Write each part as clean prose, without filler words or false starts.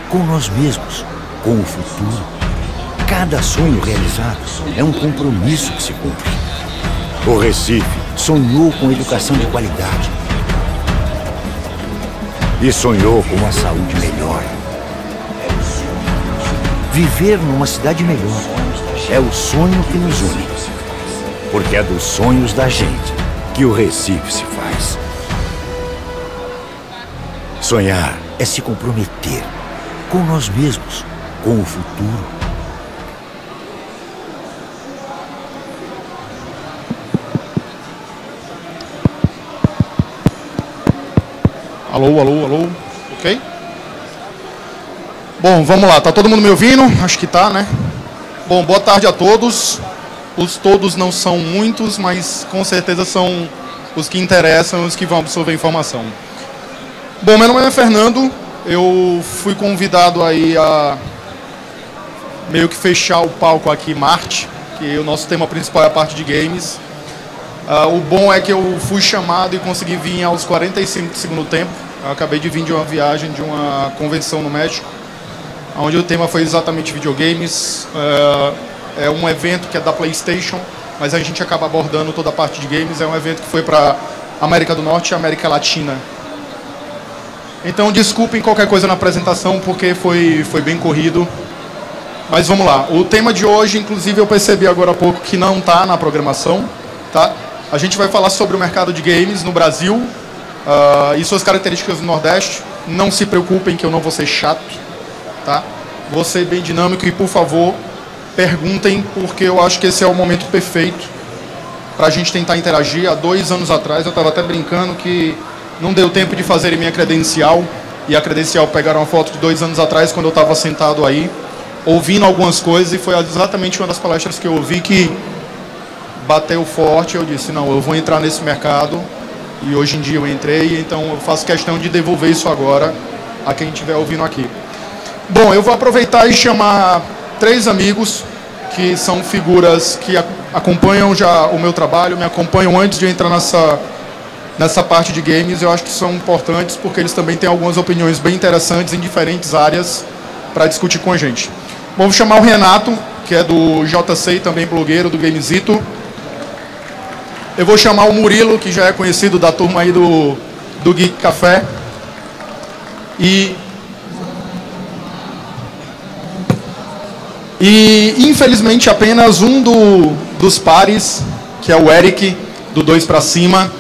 com nós mesmos, com o futuro. Cada sonho realizado é um compromisso que se cumpre. O Recife sonhou com educação de qualidade e sonhou com uma saúde melhor. Viver numa cidade melhor é o sonho que nos une, porque é dos sonhos da gente que o Recife se faz. Sonhar é se comprometer com nós mesmos, com o futuro. Alô, alô, alô. Ok? Bom, vamos lá. Tá todo mundo me ouvindo? Acho que tá, né? Bom, boa tarde a todos. Os todos não são muitos, mas com certeza são os que interessam, os que vão absorver informação. Bom, meu nome é Fernando. Eu fui convidado aí a meio que fechar o palco aqui, Marte, que o nosso tema principal é a parte de games. O bom é que eu fui chamado e consegui vir aos 45 do segundo tempo. Eu acabei de vir de uma viagem, de uma convenção no México, onde o tema foi exatamente videogames. É um evento que é da PlayStation, mas a gente acaba abordando toda a parte de games. É um evento que foi para América do Norte e América Latina. Então, desculpem qualquer coisa na apresentação, porque foi bem corrido. Mas vamos lá. O tema de hoje, inclusive, eu percebi agora há pouco que não está na programação. Tá? A gente vai falar sobre o mercado de games no Brasil e suas características no Nordeste. Não se preocupem que eu não vou ser chato. Tá? Vou ser bem dinâmico e, por favor, perguntem, porque eu acho que esse é o momento perfeito para a gente tentar interagir. Há 2 anos atrás, eu estava até brincando que não deu tempo de fazer minha credencial, e a credencial pegaram uma foto de 2 anos atrás, quando eu estava sentado aí, ouvindo algumas coisas, e foi exatamente uma das palestras que eu ouvi que bateu forte. Eu disse, não, eu vou entrar nesse mercado, e hoje em dia eu entrei, então eu faço questão de devolver isso agora a quem estiver ouvindo aqui. Bom, eu vou aproveitar e chamar 3 amigos, que são figuras que acompanham já o meu trabalho, me acompanham antes de eu entrar nessa parte de games. Eu acho que são importantes porque eles também têm algumas opiniões bem interessantes em diferentes áreas para discutir com a gente. Bom, vou chamar o Renato, que é do JC, também blogueiro do Gamezito. Eu vou chamar o Murilo, que já é conhecido da turma aí do Geek Café. E infelizmente apenas um dos pares, que é o Eric, do 2 para cima.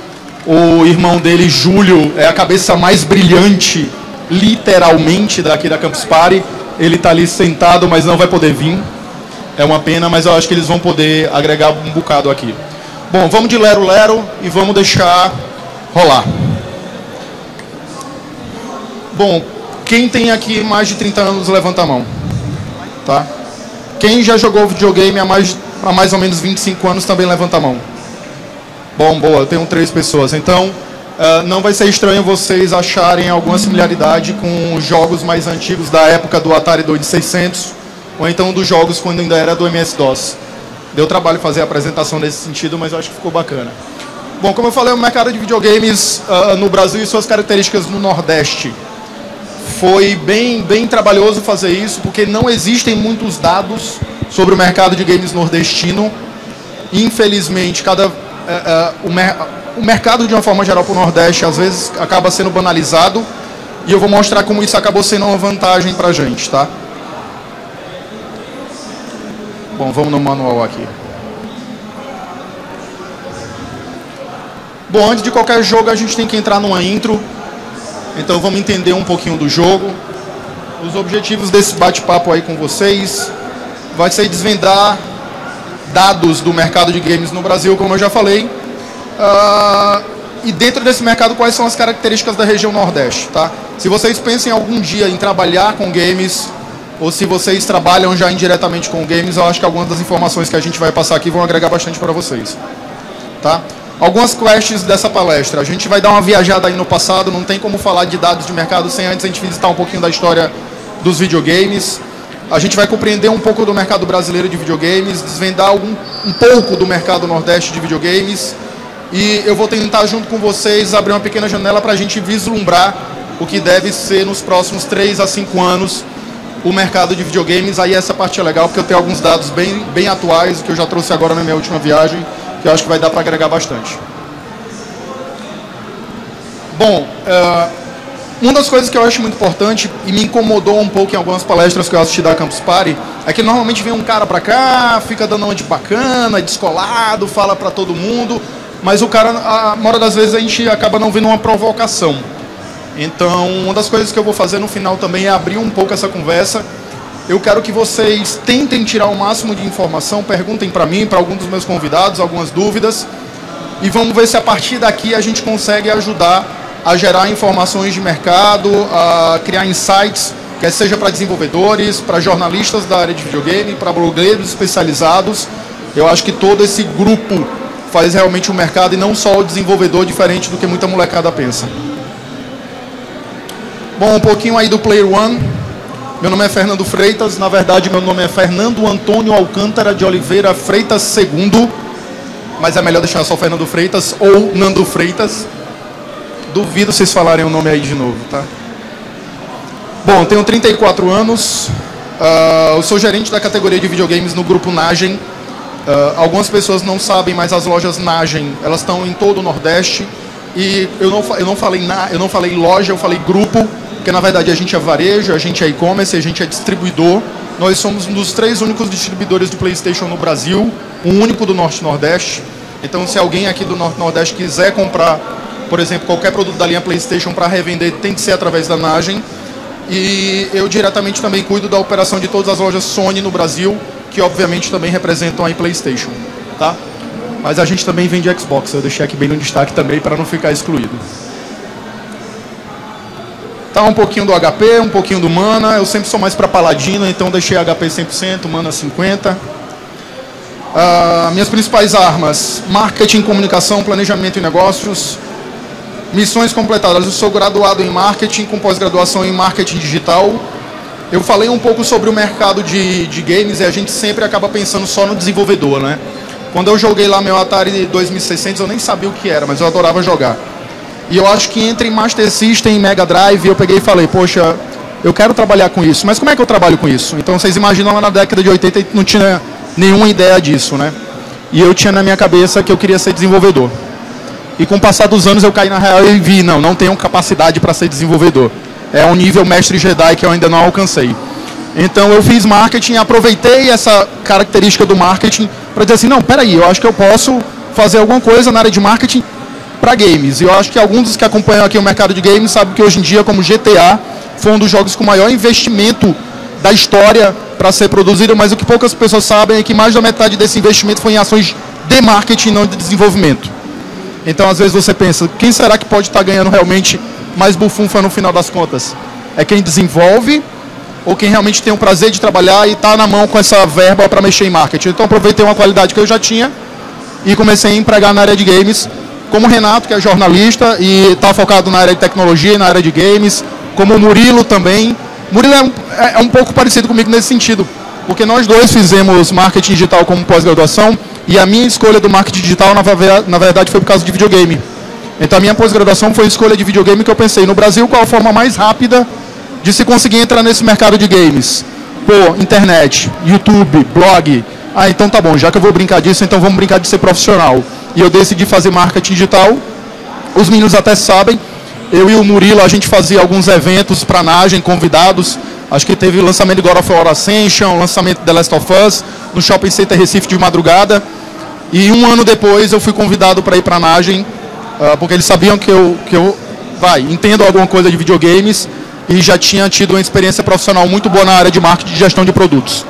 O irmão dele, Júlio, é a cabeça mais brilhante, literalmente, daqui da Campus Party. Ele está ali sentado, mas não vai poder vir. É uma pena, mas eu acho que eles vão poder agregar um bocado aqui. Bom, vamos de lero-lero e vamos deixar rolar. Bom, quem tem aqui mais de 30 anos, levanta a mão. Tá? Quem já jogou videogame há mais ou menos 25 anos, também levanta a mão. Bom, boa, eu tenho 3 pessoas. Então, não vai ser estranho vocês acharem alguma similaridade com os jogos mais antigos da época do Atari 2600, ou então dos jogos quando ainda era do MS-DOS. Deu trabalho fazer a apresentação nesse sentido, mas eu acho que ficou bacana. Bom, como eu falei, o mercado de videogames no Brasil e suas características no Nordeste. Foi bem trabalhoso fazer isso, porque não existem muitos dados sobre o mercado de games nordestino. Infelizmente, o mercado, de uma forma geral, para o Nordeste, às vezes, acaba sendo banalizado. E eu vou mostrar como isso acabou sendo uma vantagem para a gente, tá? Bom, vamos no manual aqui. Bom, antes de qualquer jogo, a gente tem que entrar numa intro. Então, vamos entender um pouquinho do jogo. Os objetivos desse bate-papo aí com vocês vai ser desvendar dados do mercado de games no Brasil, como eu já falei. E dentro desse mercado, quais são as características da região Nordeste, tá? Se vocês pensam em algum dia em trabalhar com games, ou se vocês trabalham já indiretamente com games, eu acho que algumas das informações que a gente vai passar aqui vão agregar bastante para vocês, tá? Algumas quests dessa palestra. A gente vai dar uma viajada aí no passado, não tem como falar de dados de mercado sem antes a gente visitar um pouquinho da história dos videogames. A gente vai compreender um pouco do mercado brasileiro de videogames, desvendar um pouco do mercado Nordeste de videogames. E eu vou tentar, junto com vocês, abrir uma pequena janela para a gente vislumbrar o que deve ser nos próximos 3 a 5 anos o mercado de videogames. Aí essa parte é legal, porque eu tenho alguns dados bem atuais, que eu já trouxe agora na minha última viagem, que eu acho que vai dar para agregar bastante. Bom, uma das coisas que eu acho muito importante, e me incomodou um pouco em algumas palestras que eu assisti da Campus Party, é que normalmente vem um cara pra cá, fica dando uma de bacana, descolado, fala pra todo mundo, mas o cara, a maioria das vezes a gente acaba não vendo uma provocação. Então, uma das coisas que eu vou fazer no final também é abrir um pouco essa conversa. Eu quero que vocês tentem tirar o máximo de informação, perguntem pra mim, pra algum dos meus convidados, algumas dúvidas, e vamos ver se a partir daqui a gente consegue ajudar a gerar informações de mercado, a criar insights, quer seja para desenvolvedores, para jornalistas da área de videogame, para blogueiros especializados. Eu acho que todo esse grupo faz realmente o mercado e não só o desenvolvedor, diferente do que muita molecada pensa. Bom, um pouquinho aí do Player One. Meu nome é Fernando Freitas, na verdade meu nome é Fernando Antônio Alcântara de Oliveira Freitas II, mas é melhor deixar só Fernando Freitas ou Nando Freitas. Duvido vocês falarem o nome aí de novo, tá? Bom, tenho 34 anos, eu sou gerente da categoria de videogames no grupo Nagem. Algumas pessoas não sabem, mas as lojas Nagem, elas estão em todo o Nordeste. E eu não falei loja, eu falei grupo, porque na verdade a gente é varejo, a gente é e-commerce, a gente é distribuidor. Nós somos um dos 3 únicos distribuidores do PlayStation no Brasil, o único do Norte e Nordeste. Então, se alguém aqui do Norte e Nordeste quiser comprar, por exemplo, qualquer produto da linha PlayStation para revender, tem que ser através da Nagem. E eu diretamente também cuido da operação de todas as lojas Sony no Brasil, que obviamente também representam a PlayStation, tá? Mas a gente também vende Xbox, eu deixei aqui bem no destaque também para não ficar excluído. Tá, um pouquinho do HP, um pouquinho do Mana, eu sempre sou mais para Paladino, então deixei HP 100%, Mana 50%. Minhas principais armas: marketing, comunicação, planejamento e negócios. Missões completadas: eu sou graduado em marketing, com pós-graduação em marketing digital. Eu falei um pouco sobre o mercado de games e a gente sempre acaba pensando só no desenvolvedor, né? Quando eu joguei lá meu Atari 2600, eu nem sabia o que era, mas eu adorava jogar. E eu acho que entre Master System e Mega Drive, eu peguei e falei, poxa, eu quero trabalhar com isso. Mas como é que eu trabalho com isso? Então vocês imaginam lá na década de 80 não tinha nenhuma ideia disso, né? E eu tinha na minha cabeça que eu queria ser desenvolvedor. E com o passar dos anos eu caí na real e vi, não tenho capacidade para ser desenvolvedor. É um nível mestre Jedi que eu ainda não alcancei. Então eu fiz marketing, aproveitei essa característica do marketing para dizer assim, não, peraí, eu acho que eu posso fazer alguma coisa na área de marketing para games. E eu acho que alguns dos que acompanham aqui o mercado de games sabem que hoje em dia, como GTA, foi um dos jogos com maior investimento da história para ser produzido, mas o que poucas pessoas sabem é que mais da metade desse investimento foi em ações de marketing, não de desenvolvimento. Então, às vezes você pensa, quem será que pode estar ganhando realmente mais bufunfa no final das contas? É quem desenvolve ou quem realmente tem o prazer de trabalhar e está na mão com essa verba para mexer em marketing? Então, aproveitei uma qualidade que eu já tinha e comecei a empregar na área de games, como o Renato, que é jornalista e está focado na área de tecnologia e na área de games, como o Murilo também. Murilo é um pouco parecido comigo nesse sentido, porque nós dois fizemos marketing digital como pós-graduação e a minha escolha do marketing digital, na verdade, foi por causa de videogame. Então, a minha pós-graduação foi escolha de videogame que eu pensei, no Brasil, qual a forma mais rápida de se conseguir entrar nesse mercado de games? Pô, internet, YouTube, blog. Ah, então tá bom, já que eu vou brincar disso, então vamos brincar de ser profissional. E eu decidi fazer marketing digital. Os meninos até sabem, eu e o Murilo, a gente fazia alguns eventos para a Nagem, convidados. Acho que teve o lançamento de God of War Ascension, lançamento de The Last of Us, no Shopping Center Recife de madrugada. E um ano depois eu fui convidado para ir para a Nagem, porque eles sabiam que eu entendo alguma coisa de videogames e já tinha tido uma experiência profissional muito boa na área de marketing e gestão de produtos.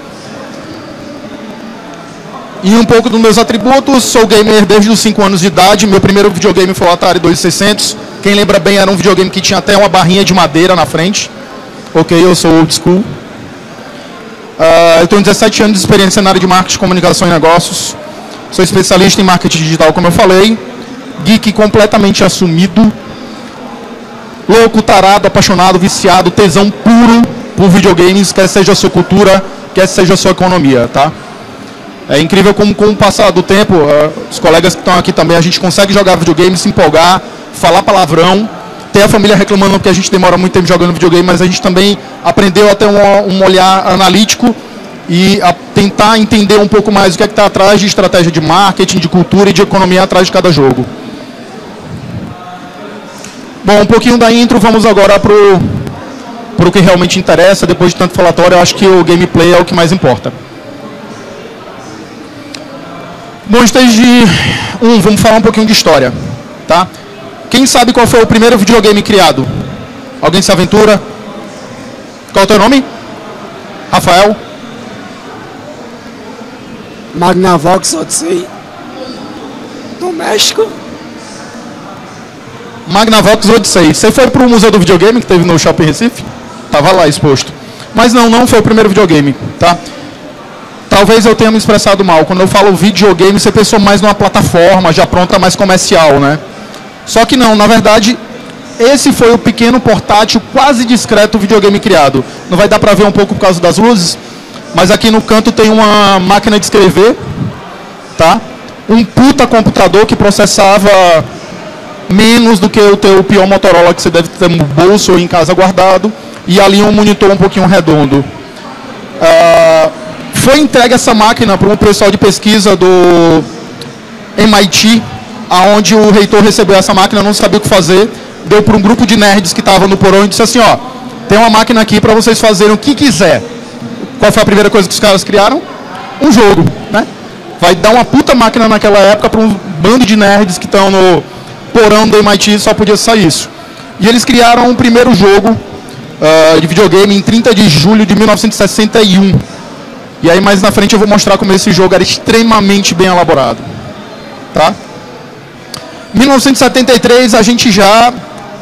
E um pouco dos meus atributos: sou gamer desde os 5 anos de idade, meu primeiro videogame foi o Atari 2600, quem lembra bem era um videogame que tinha até uma barrinha de madeira na frente. Ok, eu sou old school. Eu tenho 17 anos de experiência na área de marketing, comunicação e negócios, sou especialista em marketing digital, como eu falei, geek completamente assumido, louco, tarado, apaixonado, viciado, tesão puro por videogames, quer seja a sua cultura, quer seja a sua economia, tá? É incrível como com o passar do tempo, os colegas que estão aqui também, a gente consegue jogar videogame, se empolgar, falar palavrão, Até a família reclamando porque a gente demora muito tempo jogando videogame, mas a gente também aprendeu a ter um olhar analítico e a tentar entender um pouco mais o que é que está atrás de estratégia de marketing, de cultura e de economia atrás de cada jogo. Bom, um pouquinho da intro, vamos agora para o que realmente interessa. Depois de tanto falatório, eu acho que o gameplay é o que mais importa. Bom, stage 1, vamos falar um pouquinho de história, tá? Quem sabe qual foi o primeiro videogame criado? Alguém se aventura? Qual é o teu nome? Rafael? Magnavox Odyssey. Do México. Magnavox Odyssey. Você foi para o Museu do Videogame que teve no Shopping Recife? Tava lá exposto. Mas não foi o primeiro videogame, tá? Talvez eu tenha me expressado mal. Quando eu falo videogame, você pensou mais numa plataforma já pronta, mais comercial, né? Só que não, na verdade, esse foi o pequeno portátil quase discreto videogame criado. Não vai dar para ver um pouco por causa das luzes, mas aqui no canto tem uma máquina de escrever, tá? Um puta computador que processava menos do que o teu pior Motorola que você deve ter no bolso ou em casa guardado, e ali um monitor um pouquinho redondo. Foi entregue essa máquina para um pessoal de pesquisa do MIT, aonde o reitor recebeu essa máquina, não sabia o que fazer, deu para um grupo de nerds que estava no porão e disse assim, ó, tem uma máquina aqui para vocês fazerem o que quiser. Qual foi a primeira coisa que os caras criaram? Um jogo, né? Vai dar uma puta máquina naquela época para um bando de nerds que estão no porão do MIT, só podia sair isso. E eles criaram um primeiro jogo de videogame em 30 de julho de 1961. E aí mais na frente eu vou mostrar como esse jogo era extremamente bem elaborado. Tá? Em 1973 a gente já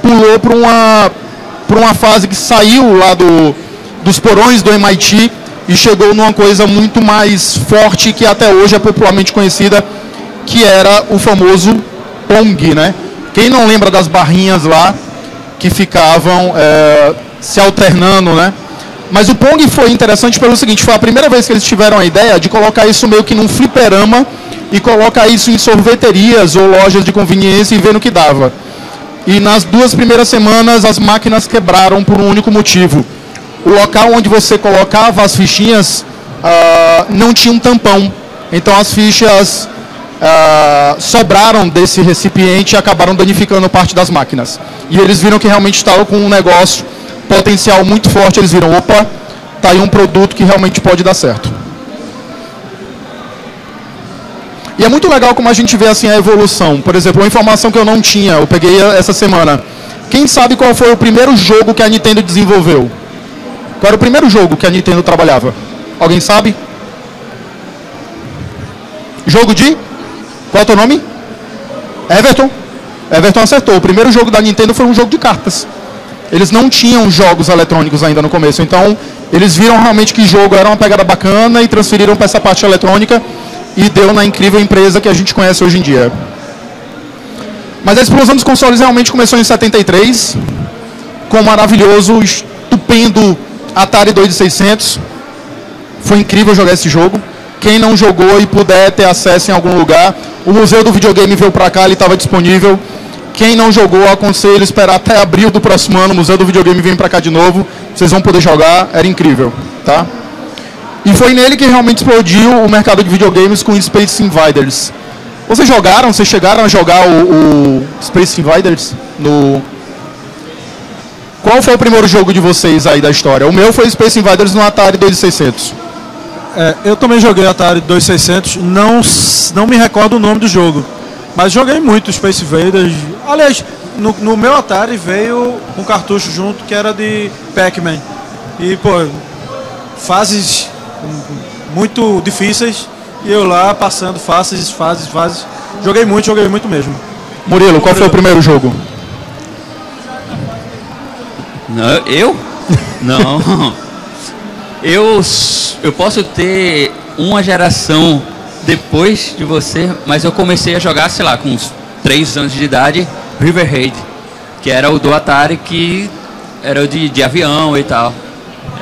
pulou para uma fase que saiu lá dos porões do MIT e chegou numa coisa muito mais forte que até hoje é popularmente conhecida, que era o famoso Pong, né? Quem não lembra das barrinhas lá que ficavam se alternando, né? Mas o Pong foi interessante pelo seguinte, foi a primeira vez que eles tiveram a ideia de colocar isso meio que num fliperama e colocar isso em sorveterias ou lojas de conveniência e ver no que dava. E nas 2 primeiras semanas as máquinas quebraram por um único motivo. O local onde você colocava as fichinhas não tinha um tampão. Então as fichas sobraram desse recipiente e acabaram danificando parte das máquinas. E eles viram que realmente estavam com um negócio potencial muito forte, eles viram, opa, tá aí um produto que realmente pode dar certo. E é muito legal como a gente vê assim a evolução. Por exemplo, uma informação que eu não tinha, eu peguei essa semana. Quem sabe qual foi o primeiro jogo que a Nintendo desenvolveu? Qual era o primeiro jogo que a Nintendo trabalhava? Alguém sabe? Jogo de? Qual é o teu nome? Everton. Everton acertou. O primeiro jogo da Nintendo foi um jogo de cartas. Eles não tinham jogos eletrônicos ainda no começo, então eles viram realmente que jogo era uma pegada bacana e transferiram para essa parte eletrônica e deu na incrível empresa que a gente conhece hoje em dia. Mas a explosão dos consoles realmente começou em 73, com o maravilhoso, estupendo Atari 2600. Foi incrível jogar esse jogo. Quem não jogou e puder ter acesso em algum lugar, o Museu do Videogame veio para cá, ele estava disponível. Quem não jogou, aconselho esperar até abril do próximo ano, o Museu do Videogame vem para cá de novo, vocês vão poder jogar, era incrível, tá? E foi nele que realmente explodiu o mercado de videogames com Space Invaders. Vocês jogaram, vocês chegaram a jogar o Space Invaders? Qual foi o primeiro jogo de vocês aí da história? O meu foi Space Invaders no Atari 2600. Eu também joguei Atari 2600, não me recordo o nome do jogo. Mas joguei muito Space Invaders. Aliás, no meu Atari veio um cartucho junto que era de Pac-Man. E, pô, fases muito difíceis. E eu lá passando fases. Joguei muito mesmo. Murilo, qual foi o primeiro jogo? Não, eu? Não. Eu posso ter uma geração depois de você, mas eu comecei a jogar, sei lá, com uns 3 anos de idade, River Raid, que era o do Atari, que era o de avião e tal.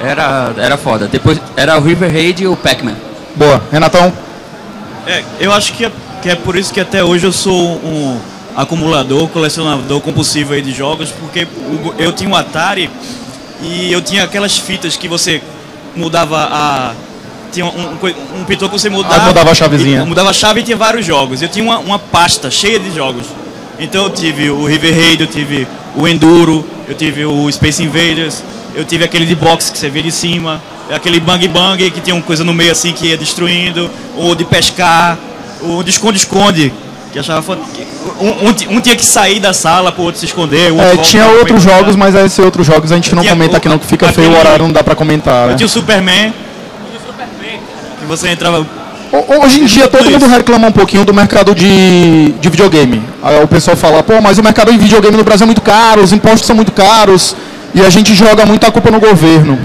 Era foda. Depois era o River Raid e o Pac-Man. Boa. Renatão? Eu acho que é por isso que até hoje eu sou acumulador, colecionador compulsivo aí de jogos, porque eu tinha um Atari e eu tinha aquelas fitas que você mudava tinha um pitor que você mudava. Mudava a chavezinha. Mudava a chave e tinha vários jogos. Eu tinha uma pasta cheia de jogos. Então eu tive o River Raid, eu tive o Enduro, eu tive o Space Invaders, eu tive aquele de boxe que você vê de cima, aquele Bang Bang que tinha uma coisa no meio assim que ia destruindo, ou de pescar, o de esconde-esconde, que achava um tinha que sair da sala para o outro se esconder. Tinha outros jogos, mas esses outros jogos a gente não comenta aqui não, que fica feio, o horário não dá para comentar. Tinha o Superman, que você entrava... Hoje em dia todo mundo reclama um pouquinho do mercado de videogame. Aí o pessoal fala, pô, mas o mercado de videogame no Brasil é muito caro, os impostos são muito caros e a gente joga muita culpa no governo.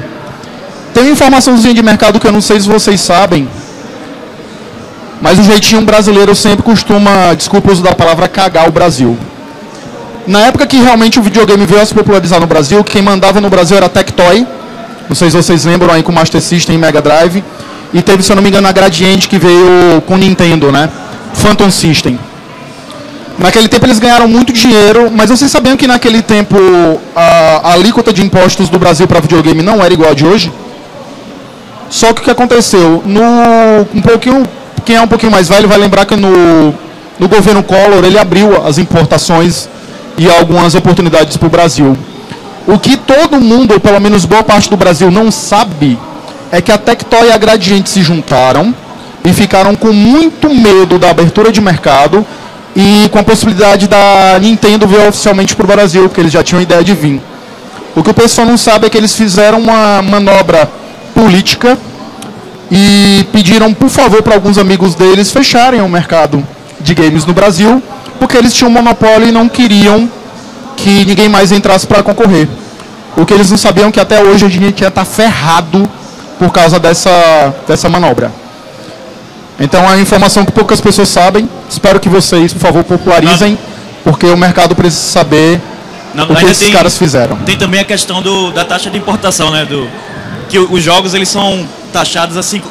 Tem uma informaçãozinha de mercado que eu não sei se vocês sabem, mas o jeitinho brasileiro sempre costuma, desculpa o uso da palavra, cagar o Brasil. Na época que realmente o videogame veio a se popularizar no Brasil, quem mandava no Brasil era a Tectoy. Não sei se vocês lembram aí com o Master System e Mega Drive. E teve, se eu não me engano, a Gradiente que veio com o Nintendo, né? Phantom System. Naquele tempo eles ganharam muito dinheiro, mas vocês sabiam que naquele tempo a alíquota de impostos do Brasil para videogame não era igual a de hoje? Só que o que aconteceu? Quem é um pouquinho mais velho vai lembrar que no governo Collor ele abriu as importações e algumas oportunidades para o Brasil. O que todo mundo, ou pelo menos boa parte do Brasil, não sabe é que a Tectoy e a Gradiente se juntaram e ficaram com muito medo da abertura de mercado e com a possibilidade da Nintendo vir oficialmente para o Brasil, porque eles já tinham a ideia de vir. O que o pessoal não sabe é que eles fizeram uma manobra política e pediram, por favor, para alguns amigos deles fecharem o mercado de games no Brasil, porque eles tinham um monopólio e não queriam que ninguém mais entrasse para concorrer. O que eles não sabiam é que até hoje a gente ia estar ferrado por causa dessa manobra. Então, é uma informação que poucas pessoas sabem. Espero que vocês, por favor, popularizem, porque o mercado precisa saber o que esses caras fizeram. Tem também a questão da taxa de importação, né? Que os jogos eles são taxados assim,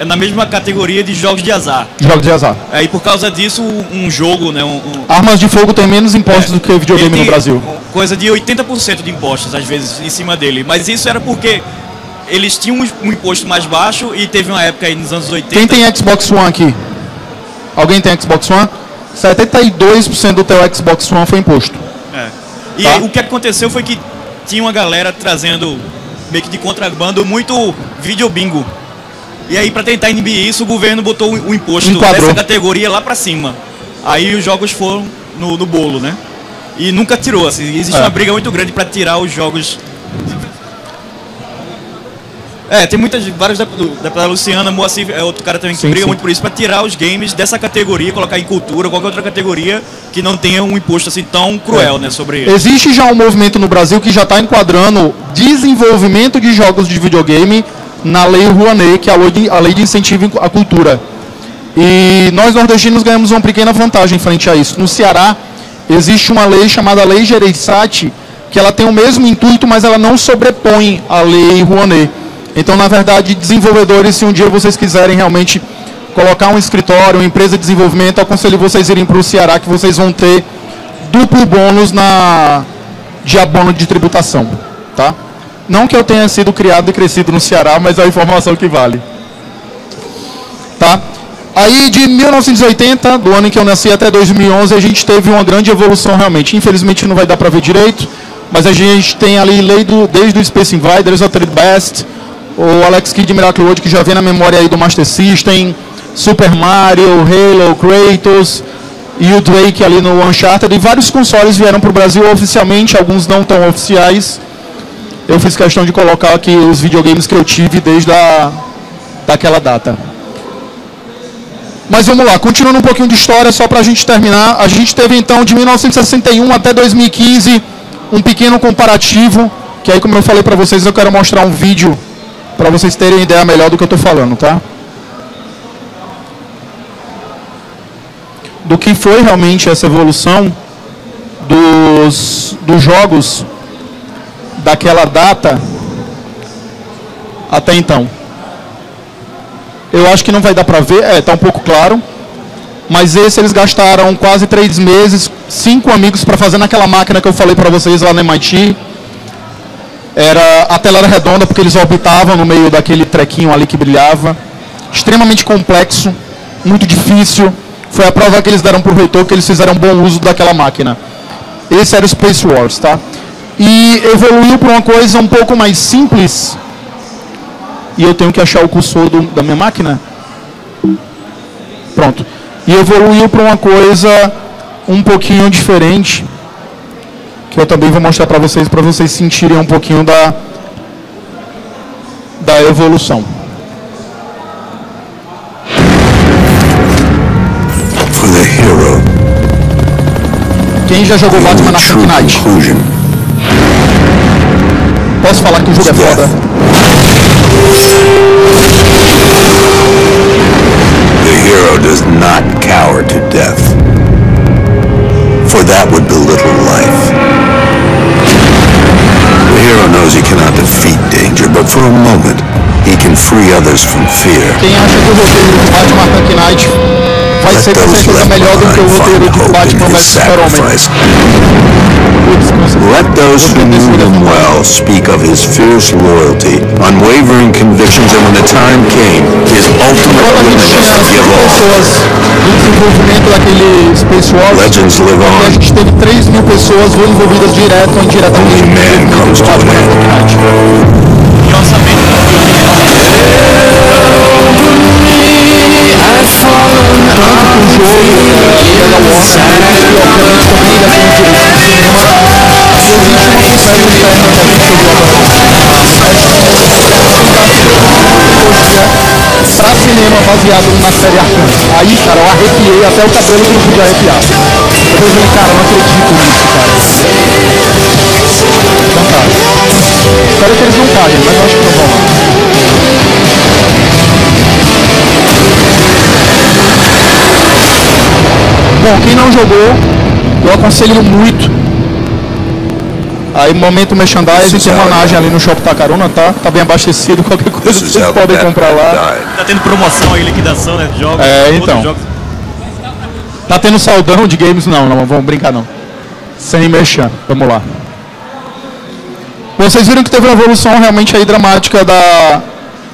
na mesma categoria de jogos de azar. Jogos de azar. E por causa disso, um jogo, né? Armas de fogo tem menos impostos do que videogame no Brasil. Coisa de 80% de impostos, às vezes, em cima dele. Mas isso era porque eles tinham um imposto mais baixo e teve uma época aí nos anos 80... Quem tem Xbox One aqui? Alguém tem Xbox One? 72% do teu Xbox One foi imposto. E o que aconteceu foi que tinha uma galera trazendo, meio que de contrabando, muito videobingo. E aí, para tentar inibir isso, o governo botou o imposto dessa categoria lá para cima. Aí os jogos foram no bolo, né? E nunca tirou, assim, existe uma briga muito grande para tirar os jogos... tem vários deputados, Luciana, Moacir é outro cara também que briga muito por isso, para tirar os games dessa categoria, colocar em cultura, qualquer outra categoria que não tenha um imposto assim tão cruel, né, sobre ele. Existe já um movimento no Brasil que já está enquadrando desenvolvimento de jogos de videogame na Lei Rouanet, que é a lei de incentivo à cultura. E nós nordestinos ganhamos uma pequena vantagem frente a isso. No Ceará existe uma lei chamada Lei Gereissati, que ela tem o mesmo intuito, mas ela não sobrepõe a Lei Rouanet. Então, na verdade, desenvolvedores, se um dia vocês quiserem realmente colocar um escritório, uma empresa de desenvolvimento, aconselho vocês irem para o Ceará, que vocês vão ter duplo bônus de abono de tributação, tá? Não que eu tenha sido criado e crescido no Ceará, mas é a informação que vale. Tá? Aí, de 1980, do ano em que eu nasci, até 2011, a gente teve uma grande evolução realmente. Infelizmente, não vai dar para ver direito, mas a gente tem ali desde o Space Invaders, Altered Beast, o Alex Kidd Miracle World, que já vem na memória aí do Master System, Super Mario, Halo, Kratos e o Drake ali no Uncharted, e vários consoles vieram para o Brasil oficialmente, alguns não tão oficiais. Eu fiz questão de colocar aqui os videogames que eu tive desde daquela data. Mas vamos lá, continuando um pouquinho de história, só para a gente terminar. A gente teve então de 1961 até 2015 um pequeno comparativo, que aí, como eu falei para vocês, eu quero mostrar um vídeo para vocês terem uma ideia melhor do que eu estou falando, tá? Do que foi realmente essa evolução dos jogos daquela data até então. Eu acho que não vai dar para ver, tá um pouco claro. Mas esse eles gastaram quase 3 meses, 5 amigos para fazer naquela máquina que eu falei para vocês lá no MIT. A tela era redonda porque eles orbitavam no meio daquele trequinho ali que brilhava. Extremamente complexo, muito difícil. Foi a prova que eles deram para o reitor que eles fizeram bom uso daquela máquina. Esse era o Space Wars, tá? E evoluiu para uma coisa um pouco mais simples. E eu tenho que achar o cursor da minha máquina. Pronto. E evoluiu para uma coisa um pouquinho diferente, que eu também vou mostrar para vocês sentirem um pouquinho da evolução. For the hero, Quem já jogou Batman na Arkham Knight? Posso falar que o jogo é foda? The hero does not cower to death, for that would belittle life. The hero knows he cannot defeat danger, but for a moment, he can free others from fear. Quem acha que o roteiro do Batman Arkham Knight vai ser com certeza melhor do que o roteiro de Batman vs Super-Homem? Let those who knew him well speak of his fierce loyalty, unwavering convictions, and when the time came, his ultimate Quando a gente willingness tinha to 5 give all. pessoas no desenvolvimento daquele Space Wars, Legends live e a on. gente teve 3.000 pessoas envolvidas direto ou indiretamente Only man comes to an Batman end. Arkham Knight. E orçamento do filme pra cinema baseado na série Arkham. Aí, cara, eu arrepiei até o cabelo que não podia arrepiar. Eu falei, cara, eu não acredito nisso, cara. Fantástico. Espero que eles não paguem, mas eu acho que não vão lá. Bom, quem não jogou, eu aconselho muito. Aí, momento merchandising, tem homenagem ali no Shopping Tacaruna, tá? Tá bem abastecido, qualquer coisa vocês podem comprar lá. tá tendo promoção aí, liquidação, né, de jogos. É, outros então. jogos. Tá tendo saldão de games? Não, vamos brincar não. Sem merchan, vamos lá. Vocês viram que teve uma evolução realmente aí dramática de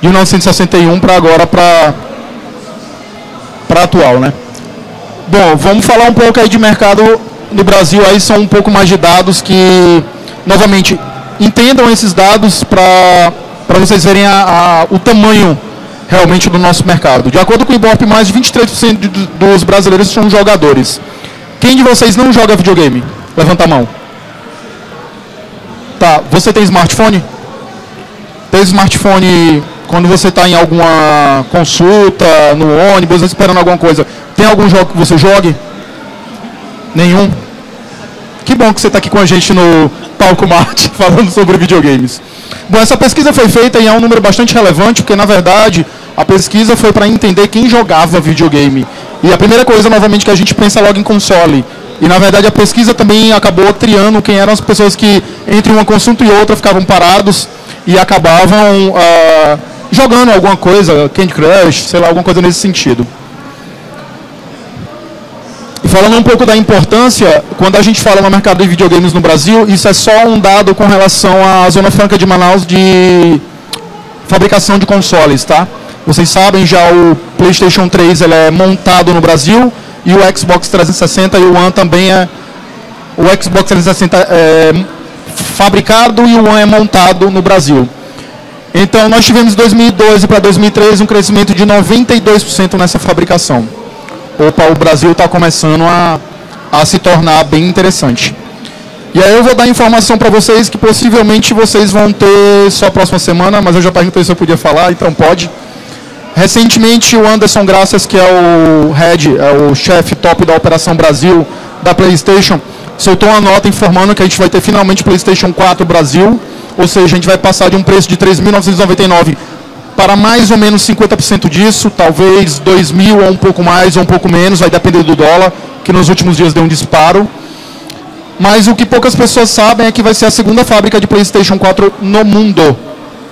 1961 para agora, para atual, né? Bom, vamos falar um pouco aí de mercado no Brasil, aí são um pouco mais de dados que, novamente, entendam esses dados para vocês verem o tamanho realmente do nosso mercado. De acordo com o Ibope, mais de 23% dos brasileiros são jogadores. Quem de vocês não joga videogame? Levanta a mão. Tá, você tem smartphone? Tem smartphone quando você está em alguma consulta, no ônibus, esperando alguma coisa. Tem algum jogo que você jogue? Nenhum? Que bom que você está aqui com a gente no Palco Marte, falando sobre videogames. Bom, essa pesquisa foi feita e é um número bastante relevante, porque, na verdade, a pesquisa foi para entender quem jogava videogame. E a primeira coisa, novamente, que a gente pensa logo em console. E, na verdade, a pesquisa também acabou triando quem eram as pessoas que, entre uma consulta e outra, ficavam parados e acabavam jogando alguma coisa, Candy Crush, sei lá, alguma coisa nesse sentido. E falando um pouco da importância, quando a gente fala no mercado de videogames no Brasil, isso é só um dado com relação à Zona Franca de Manaus de fabricação de consoles, tá? Vocês sabem, já o PlayStation 3 ele é montado no Brasil e o Xbox 360 e o One também é... O Xbox 360 é fabricado e o One é montado no Brasil. Então, nós tivemos de 2012 para 2013 um crescimento de 92% nessa fabricação. Opa, o Brasil está começando a se tornar bem interessante. E aí eu vou dar informação para vocês que possivelmente vocês vão ter só a próxima semana, mas eu já perguntei se eu podia falar, então pode. Recentemente o Anderson Graças, que é o head, é o chefe top da Operação Brasil da PlayStation, soltou uma nota informando que a gente vai ter finalmente PlayStation 4 Brasil, ou seja, a gente vai passar de um preço de R$ 3.999 para mais ou menos 50% disso, talvez 2.000 ou um pouco mais ou um pouco menos, vai depender do dólar, que nos últimos dias deu um disparo. Mas o que poucas pessoas sabem é que vai ser a segunda fábrica de PlayStation 4 no mundo,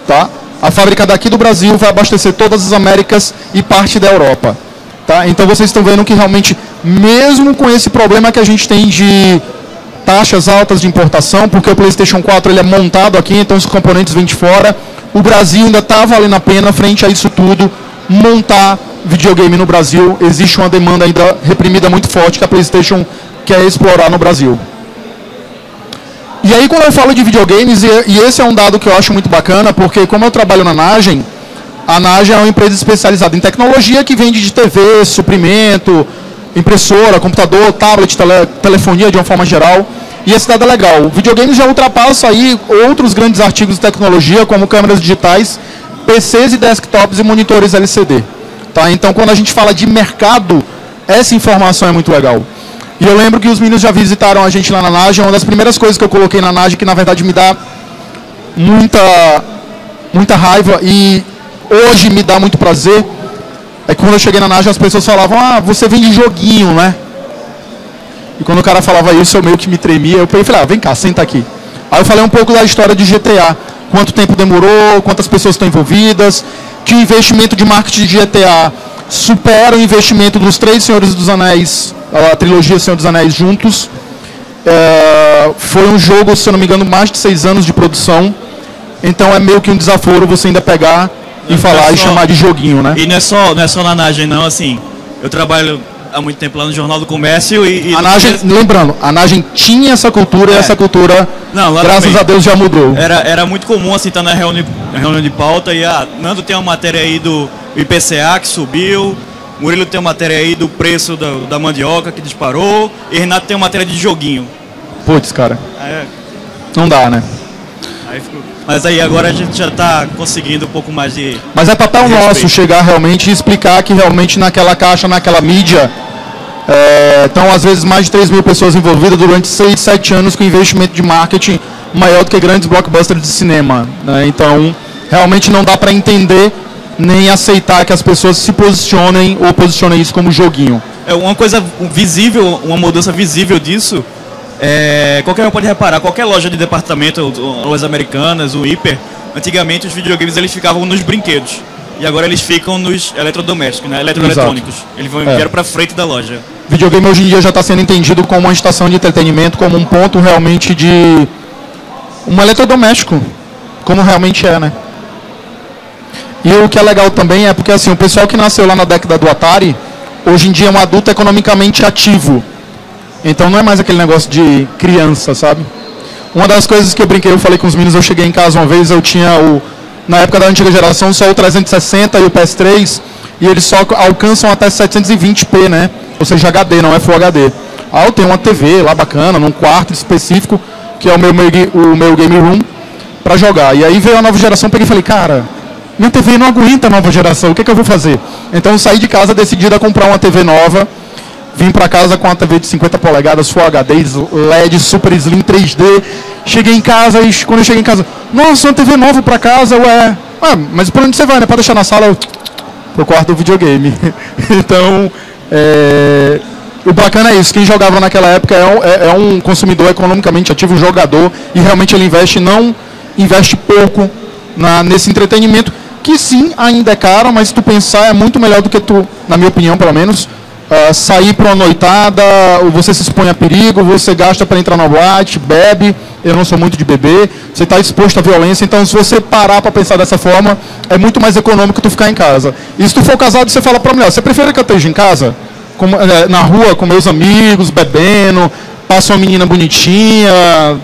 tá? A fábrica daqui do Brasil vai abastecer todas as Américas e parte da Europa, tá? Tá? Então vocês estão vendo que realmente, mesmo com esse problema que a gente tem de taxas altas de importação, porque o PlayStation 4 ele é montado aqui, então os componentes vêm de fora, o Brasil ainda está valendo a pena, frente a isso tudo, montar videogame no Brasil. Existe uma demanda ainda reprimida muito forte que a PlayStation quer explorar no Brasil. E aí, quando eu falo de videogames, e esse é um dado que eu acho muito bacana, porque como eu trabalho na Nagem, a Nagem é uma empresa especializada em tecnologia que vende de TV, suprimento, impressora, computador, tablet, telefonia de uma forma geral. E esse dado é legal. O videogame já ultrapassa aí outros grandes artigos de tecnologia, como câmeras digitais, PCs e desktops e monitores LCD. Tá? Então, quando a gente fala de mercado, essa informação é muito legal. E eu lembro que os meninos já visitaram a gente lá na Nagem. Uma das primeiras coisas que eu coloquei na Nagem, que na verdade me dá muita raiva e hoje me dá muito prazer, é que quando eu cheguei na Nagem as pessoas falavam: ah, você vende joguinho, né? E quando o cara falava isso, eu meio que me tremia. Eu falei: ah, vem cá, senta aqui. Aí eu falei um pouco da história de GTA. Quanto tempo demorou, quantas pessoas estão envolvidas, que o investimento de marketing de GTA supera o investimento dos 3 Senhores dos Anéis, a trilogia Senhor dos Anéis juntos. Foi um jogo, se eu não me engano, mais de 6 anos de produção. Então é meio que um desaforo você ainda pegar e falar e chamar de joguinho, né? E não é só na Nagem, não, assim. Eu trabalho há muito tempo lá no Jornal do Comércio e a Nagem, lembrando, a Nagem tinha essa cultura e essa cultura, graças também a Deus, já mudou. Era muito comum, assim, estar na reunião de pauta e Nando tem uma matéria aí do IPCA que subiu, Murilo tem uma matéria aí do preço da mandioca que disparou e Renato tem uma matéria de joguinho. Putz, cara. Não dá, né? Mas aí agora a gente já está conseguindo um pouco mais de... Mas é papel nosso chegar realmente e explicar que realmente naquela caixa, naquela mídia, estão às vezes mais de 3 mil pessoas envolvidas durante 6, 7 anos com investimento de marketing maior do que grandes blockbusters de cinema. Né? Então, realmente não dá para entender nem aceitar que as pessoas se posicionem ou posicionem isso como joguinho. Uma coisa visível, uma mudança visível disso... qualquer um pode reparar, qualquer loja de departamento, lojas americanas, o hiper, antigamente os videogames eles ficavam nos brinquedos e agora eles ficam nos eletrodomésticos, né? Eletroeletrônicos. Eles vieram para frente da loja. Videogame hoje em dia já está sendo entendido como uma estação de entretenimento, como um ponto realmente de um eletrodoméstico, como realmente é, né? E o que é legal também é porque assim, o pessoal que nasceu lá na década do Atari, hoje em dia é um adulto economicamente ativo. Então não é mais aquele negócio de criança, sabe? Uma das coisas que eu brinquei, eu falei com os meninos, eu cheguei em casa uma vez, eu tinha na época da antiga geração, só o 360 e o PS3, e eles só alcançam até 720p, né? Ou seja, HD, não é Full HD. Eu tenho uma TV lá bacana, num quarto específico, que é o meu game room, pra jogar. E aí veio a nova geração, peguei e falei: cara, minha TV não aguenta a nova geração, o que é que eu vou fazer? Então eu saí de casa decidido a comprar uma TV nova. Vim para casa com uma TV de 50 polegadas, Full HD, LED, Super Slim 3D. Cheguei em casa e quando eu cheguei em casa, nossa, uma TV nova para casa, mas para onde você vai, né? Para deixar na sala, pro quarto do videogame. Então, o bacana é isso, quem jogava naquela época é um consumidor economicamente ativo, um jogador, e realmente ele não investe pouco nesse entretenimento, que sim, ainda é caro, mas se tu pensar é muito melhor do que tu, na minha opinião pelo menos, sair para uma noitada, você se expõe a perigo, você gasta para entrar na boate, bebe, eu não sou muito de beber, você está exposto à violência, então se você parar para pensar dessa forma, é muito mais econômico tu ficar em casa. E se tu for casado, você fala para a mulher: você prefere que eu esteja em casa, na rua com meus amigos, bebendo, passa uma menina bonitinha,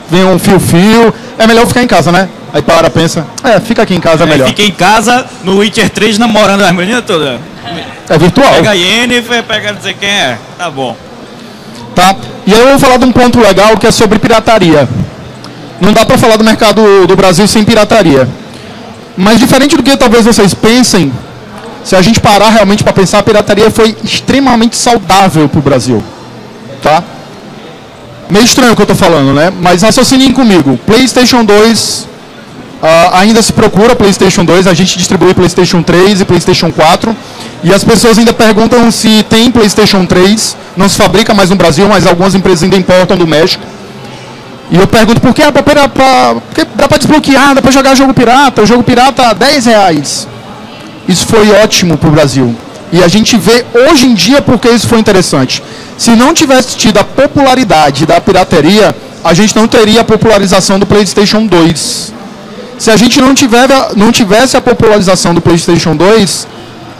vem um fio-fio, é melhor ficar em casa, né? Aí pensa, fica aqui em casa é melhor. Fica em casa, no Witcher 3, namorando as meninas todas. É virtual. Pega a Yennefer, pega não sei quem é. Tá bom. Tá? E aí eu vou falar de um ponto legal que é sobre pirataria. Não dá pra falar do mercado do Brasil sem pirataria. Mas diferente do que talvez vocês pensem, se a gente parar realmente para pensar, a pirataria foi extremamente saudável pro Brasil. Tá? Meio estranho o que eu tô falando, né? Mas raciocinem comigo. PlayStation 2... ainda se procura PlayStation 2, a gente distribui PlayStation 3 e PlayStation 4, e as pessoas ainda perguntam se tem PlayStation 3, não se fabrica mais no Brasil, mas algumas empresas ainda importam do México. E eu pergunto por que porque dá para desbloquear, dá para jogar jogo pirata, o jogo pirata a R$10. Isso foi ótimo para o Brasil. E a gente vê hoje em dia porque isso foi interessante. Se não tivesse tido a popularidade da pirateria, a gente não teria a popularização do PlayStation 2. Se a gente não tivesse a popularização do PlayStation 2,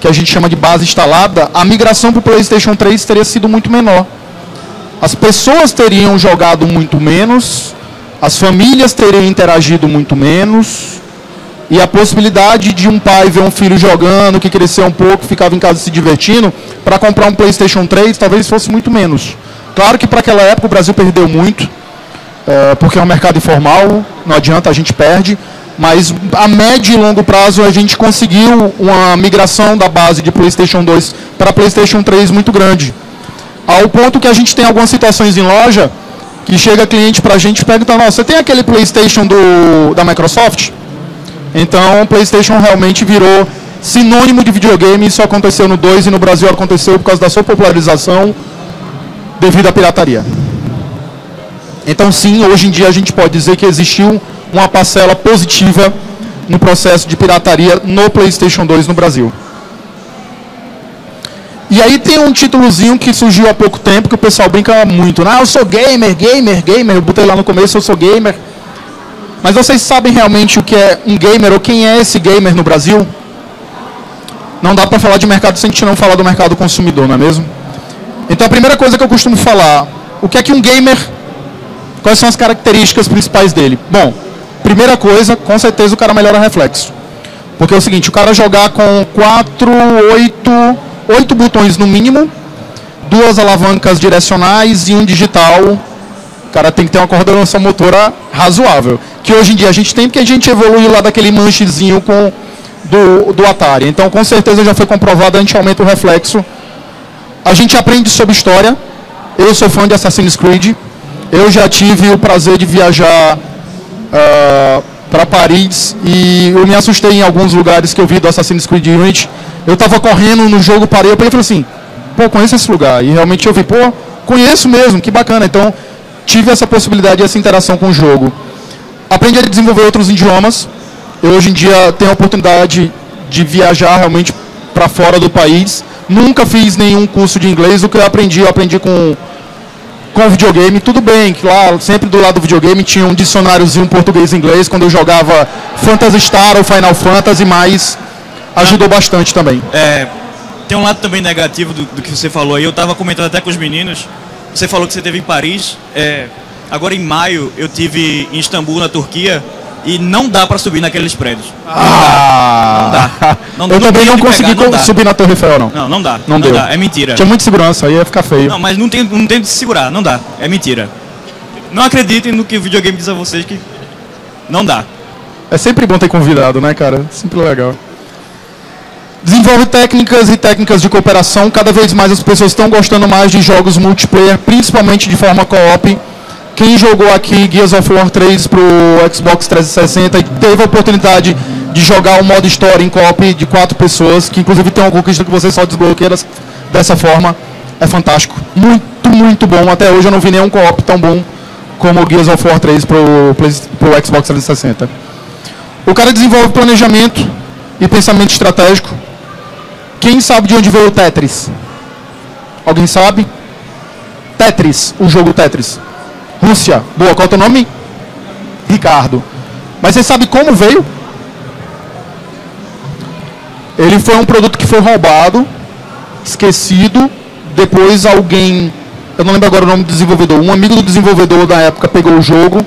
que a gente chama de base instalada, a migração para o PlayStation 3 teria sido muito menor. As pessoas teriam jogado muito menos, as famílias teriam interagido muito menos, e a possibilidade de um pai ver um filho jogando, que cresceu um pouco, ficava em casa se divertindo, para comprar um PlayStation 3 talvez fosse muito menos. Claro que para aquela época o Brasil perdeu muito, porque é um mercado informal, não adianta, a gente perde, mas a médio e longo prazo a gente conseguiu uma migração da base de PlayStation 2 para PlayStation 3 muito grande. Ao ponto que a gente tem algumas situações em loja que chega cliente para a gente e pergunta: nossa, você tem aquele PlayStation da Microsoft? Então o PlayStation realmente virou sinônimo de videogame. Isso aconteceu no 2 e no Brasil aconteceu por causa da sua popularização devido à pirataria. Então sim, hoje em dia a gente pode dizer que existiu uma parcela positiva no processo de pirataria no PlayStation 2 no Brasil. E aí tem um títulozinho que surgiu há pouco tempo, que o pessoal brinca muito. Eu sou gamer. Eu botei lá no começo, eu sou gamer. Mas vocês sabem realmente o que é um gamer, ou quem é esse gamer no Brasil? Não dá para falar de mercado sem a gente não falar do mercado consumidor, não é mesmo? Então a primeira coisa que eu costumo falar, o que é que um gamer, quais são as características principais dele? Bom, primeira coisa, com certeza o cara melhora reflexo. Porque é o seguinte, o cara jogar com 8 botões no mínimo, 2 alavancas direcionais e um digital, o cara tem que ter uma coordenação motora razoável. Que hoje em dia a gente tem, porque a gente evoluiu lá daquele manchezinho do Atari. Então com certeza já foi comprovado, a gente aumenta o reflexo. A gente aprende sobre história. Eu sou fã de Assassin's Creed. Eu já tive o prazer de viajar para Paris e eu me assustei em alguns lugares que eu vi do Assassin's Creed Unity. Eu estava correndo no jogo, parei, eu falei assim, pô, conheço esse lugar. E realmente eu vi, pô, conheço mesmo, que bacana. Então, tive essa possibilidade, essa interação com o jogo. Aprendi a desenvolver outros idiomas. Eu hoje em dia tenho a oportunidade de viajar realmente para fora do país. Nunca fiz nenhum curso de inglês. O que eu aprendi com videogame. Tudo bem, que lá, sempre do lado do videogame, tinha um dicionáriozinho português e inglês, quando eu jogava Phantasy Star ou Final Fantasy, mas ajudou bastante também. Tem um lado também negativo do que você falou aí. Eu estava comentando até com os meninos. Você falou que você esteve em Paris. Agora em maio eu tive em Istambul, na Turquia, e não dá para subir naqueles prédios. Não dá. Eu também não consegui subir na Torre Eiffel, não. Não dá. Não deu. Dá. É mentira. Tinha muita segurança, aí ia ficar feio. Não, mas não tem de se segurar. Não dá. É mentira. Não acreditem no que o videogame diz a vocês, que não dá. É sempre bom ter convidado, né, cara? Sempre legal. Desenvolve técnicas e técnicas de cooperação. Cada vez mais as pessoas estão gostando mais de jogos multiplayer, principalmente de forma co-op. Quem jogou aqui Gears of War 3 pro Xbox 360 e teve a oportunidade de jogar o modo história em co-op de 4 pessoas, que inclusive tem uma conquista que você só desbloqueia dessa forma, é fantástico. Muito, muito bom. Até hoje eu não vi nenhum co-op tão bom como o Gears of War 3 pro Xbox 360. O cara desenvolve planejamento e pensamento estratégico. Quem sabe de onde veio o Tetris? Alguém sabe? Tetris, o jogo Tetris. Rússia. Boa, qual é o teu nome? Ricardo. Mas você sabe como veio? Ele foi um produto que foi roubado, esquecido, depois alguém, eu não lembro agora o nome do desenvolvedor, um amigo do desenvolvedor da época pegou o jogo,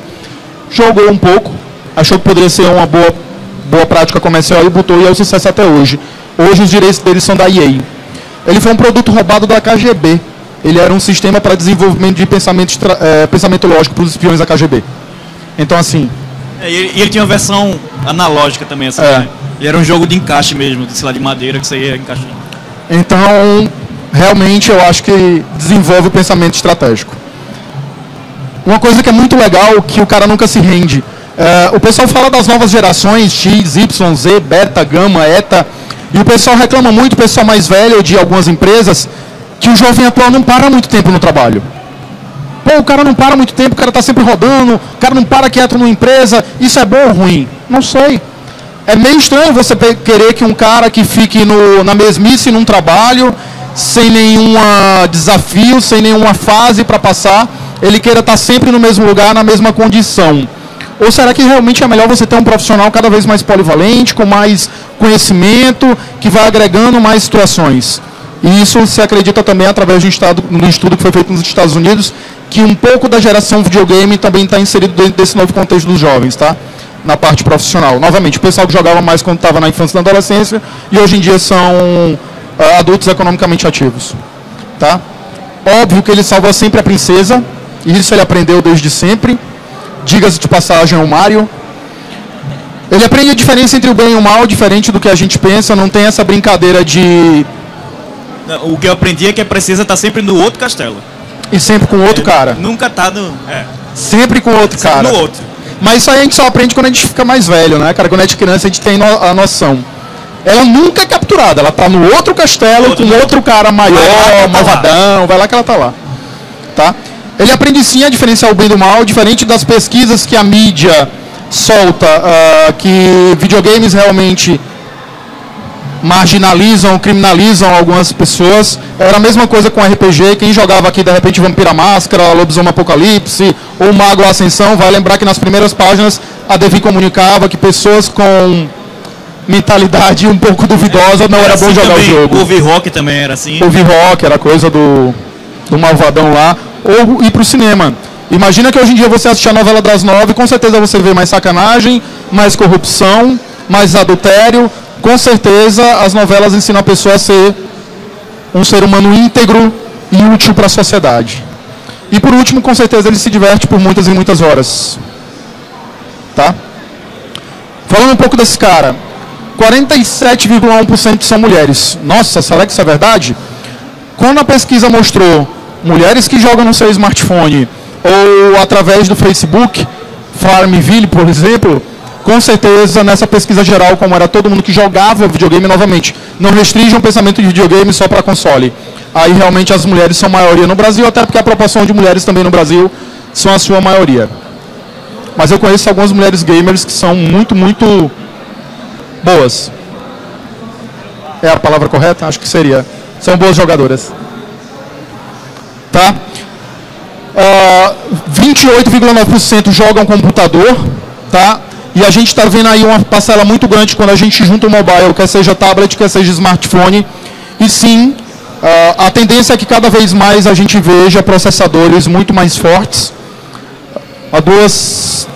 jogou um pouco, achou que poderia ser uma boa prática comercial e botou, e é o sucesso até hoje. Hoje os direitos dele são da EA. Ele foi um produto roubado da KGB. Ele era um sistema para desenvolvimento de pensamento lógico para os espiões da KGB. Então, assim... E ele tinha uma versão analógica também, assim, né? Ele era um jogo de encaixe mesmo, sei lá, de madeira, que você ia encaixando. Então, realmente, eu acho que desenvolve o pensamento estratégico. Uma coisa que é muito legal, que o cara nunca se rende. O pessoal fala das novas gerações, X, Y, Z, Beta, Gama, Eta... E o pessoal reclama muito, o pessoal mais velho de algumas empresas, que o jovem atual não para muito tempo no trabalho. Pô, o cara não para muito tempo, o cara está sempre rodando, o cara não para quieto numa empresa. Isso é bom ou ruim? Não sei. É meio estranho você querer que um cara que fique na mesmice num trabalho, sem nenhum desafio, sem nenhuma fase para passar, ele queira estar sempre no mesmo lugar, na mesma condição. Ou será que realmente é melhor você ter um profissional cada vez mais polivalente, com mais conhecimento, que vai agregando mais situações? E isso se acredita também através de um estudo que foi feito nos Estados Unidos, que um pouco da geração videogame também está inserido dentro desse novo contexto dos jovens, tá? Na parte profissional. Novamente, o pessoal que jogava mais quando estava na infância e na adolescência, e hoje em dia são adultos economicamente ativos. Tá? Óbvio que ele salva sempre a princesa, e isso ele aprendeu desde sempre. Diga-se de passagem, o Mario. Ele aprende a diferença entre o bem e o mal, diferente do que a gente pensa, não tem essa brincadeira de... O que eu aprendi é que a princesa está sempre no outro castelo. E sempre com outro cara. Nunca tá no... Sempre com outro sempre cara. no outro. Mas isso aí a gente só aprende quando a gente fica mais velho, né, cara? Quando a gente é criança, a gente tem a noção. Ela nunca é capturada, ela tá no outro castelo, com outro cara maior, malvadão, vai lá que ela tá lá. Tá? Ele aprende sim a diferenciar o bem do mal, diferente das pesquisas que a mídia solta, que videogames realmente marginalizam, criminalizam algumas pessoas. Era a mesma coisa com RPG. Quem jogava aqui, de repente, Vampira Máscara, Lobisomem Apocalipse ou Mago Ascensão, vai lembrar que nas primeiras páginas a Devi comunicava que pessoas com mentalidade um pouco duvidosa não era assim bom jogar também, o jogo. O V-Rock também era assim. O V-Rock era coisa do malvadão lá. Ou ir pro cinema. Imagina que hoje em dia você assistir a novela das 9, com certeza você vê mais sacanagem, mais corrupção, mais adultério. Com certeza as novelas ensinam a pessoa a ser um ser humano íntegro e útil para a sociedade. E por último, com certeza ele se diverte por muitas e muitas horas. Tá? Falando um pouco desse cara, 47,1% são mulheres. Nossa, será que isso é verdade? Quando a pesquisa mostrou mulheres que jogam no seu smartphone ou através do Facebook, Farmville, por exemplo, com certeza nessa pesquisa geral, como era todo mundo que jogava videogame, novamente, não restringe o pensamento de videogame só para console. Aí realmente as mulheres são maioria no Brasil, até porque a proporção de mulheres também no Brasil são a sua maioria. Mas eu conheço algumas mulheres gamers que são muito, muito boas. É a palavra correta? Acho que seria. São boas jogadoras. Tá? 28,9% jogam computador, tá? E a gente está vendo aí uma parcela muito grande quando a gente junta o mobile, quer seja tablet, quer seja smartphone. E sim, a tendência é que cada vez mais a gente veja processadores muito mais fortes. Há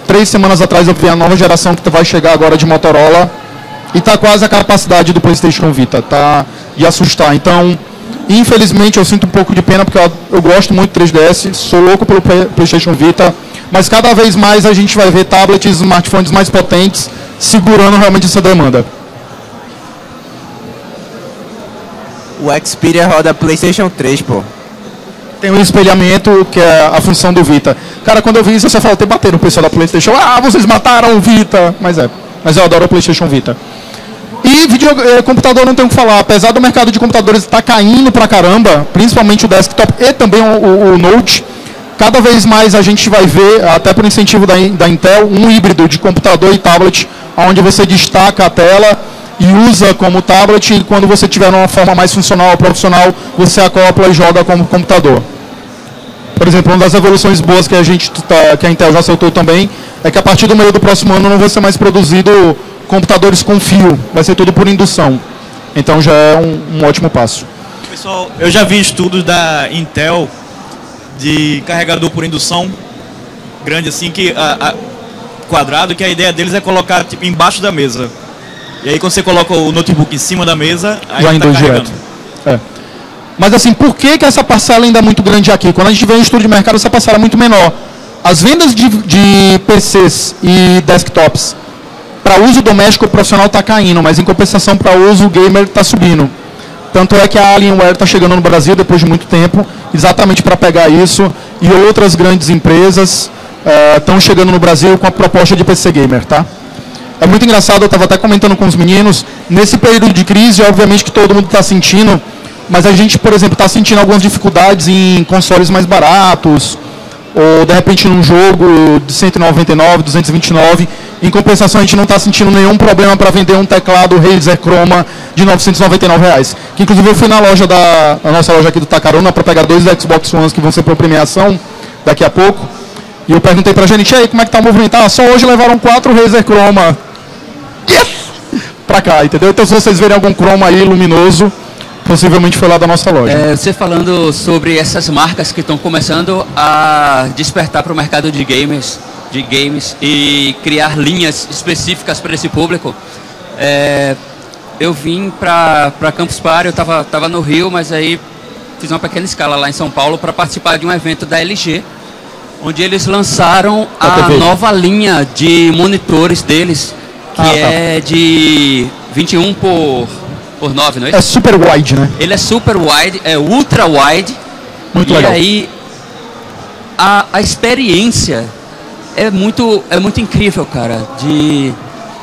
3 semanas atrás eu vi a nova geração que vai chegar agora de Motorola e está quase a capacidade do PlayStation Vita, tá? De assustar. Então, infelizmente eu sinto um pouco de pena porque eu gosto muito do 3DS, sou louco pelo PlayStation Vita, mas cada vez mais a gente vai ver tablets e smartphones mais potentes segurando realmente essa demanda. O Xperia roda PlayStation 3, pô. Tem um espelhamento que é a função do Vita. Cara, quando eu vi isso, eu só falei, bater no pessoal da PlayStation. Ah, vocês mataram o Vita. Mas eu adoro o PlayStation Vita. E computador não tem o que falar. Apesar do mercado de computadores estar caindo pra caramba, principalmente o desktop e também o Note, cada vez mais a gente vai ver, até por incentivo da Intel, um híbrido de computador e tablet, onde você destaca a tela e usa como tablet, e quando você tiver uma forma mais funcional, profissional, você acopla e joga como computador. Por exemplo, uma das evoluções boas que que a Intel já soltou também, é que a partir do meio do próximo ano não vai ser mais produzido computadores com fio, vai ser tudo por indução. Então já é um ótimo passo. Pessoal, eu já vi estudos da Intel de carregador por indução grande assim, que quadrado, que a ideia deles é colocar tipo embaixo da mesa. E aí quando você coloca o notebook em cima da mesa, aí já induz direto. Mas assim, por que essa parcela ainda é muito grande aqui? Quando a gente vê um estudo de mercado, essa parcela é muito menor. As vendas de PCs e desktops para uso doméstico profissional está caindo, mas em compensação para uso gamer está subindo. Tanto é que a Alienware está chegando no Brasil depois de muito tempo, exatamente para pegar isso, e outras grandes empresas estão chegando no Brasil com a proposta de PC gamer, tá? É muito engraçado, eu estava até comentando com os meninos, nesse período de crise, obviamente que todo mundo está sentindo, mas a gente, por exemplo, está sentindo algumas dificuldades em consoles mais baratos, ou de repente num jogo de 199, 229, Em compensação, a gente não está sentindo nenhum problema para vender um teclado Razer Chroma de R$ 999. Que inclusive eu fui na nossa loja aqui do Tacaruna para pegar 2 Xbox Ones que vão ser para premiação daqui a pouco. E eu perguntei para a gente, aí, como é que tá o movimento? Ah, só hoje levaram 4 Razer Chroma para cá, entendeu? Então se vocês verem algum Chroma aí luminoso, possivelmente foi lá da nossa loja. Você falando sobre essas marcas que estão começando a despertar para o mercado de games e criar linhas específicas para esse público. Eu vim para Campus Party, eu estava no Rio, mas aí fiz uma pequena escala lá em São Paulo para participar de um evento da LG, onde eles lançaram a nova linha de monitores deles, que de 21 por 9, não é isso? É super wide, né? Ele é super wide, é ultra wide. Muito legal. E aí a experiência é muito incrível, cara, de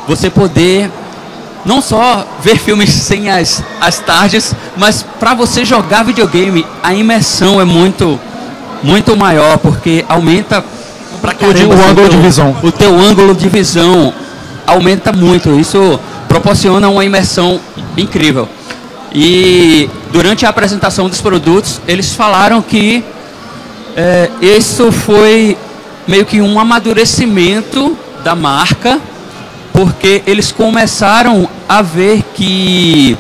você poder não só ver filmes sem as tardes, mas para você jogar videogame, a imersão é muito maior, porque aumenta pra caramba o ângulo de visão. O teu ângulo de visão aumenta muito. Isso proporciona uma imersão incrível. E durante a apresentação dos produtos, eles falaram que isso foi meio que um amadurecimento da marca, porque eles começaram a ver que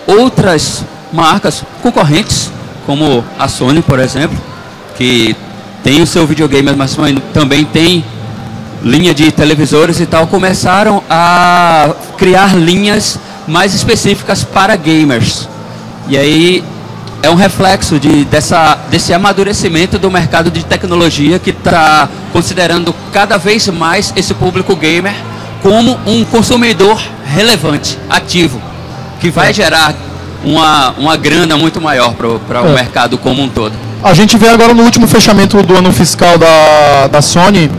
outras marcas concorrentes, como a Sony, por exemplo, que tem o seu videogame, mas também tem linha de televisores e tal, começaram a criar linhas mais específicas para gamers. E aí é um reflexo desse amadurecimento do mercado de tecnologia, que está considerando cada vez mais esse público gamer como um consumidor relevante, ativo, que vai gerar uma grana muito maior para o mercado como um todo. A gente vê agora no último fechamento do ano fiscal da Sony,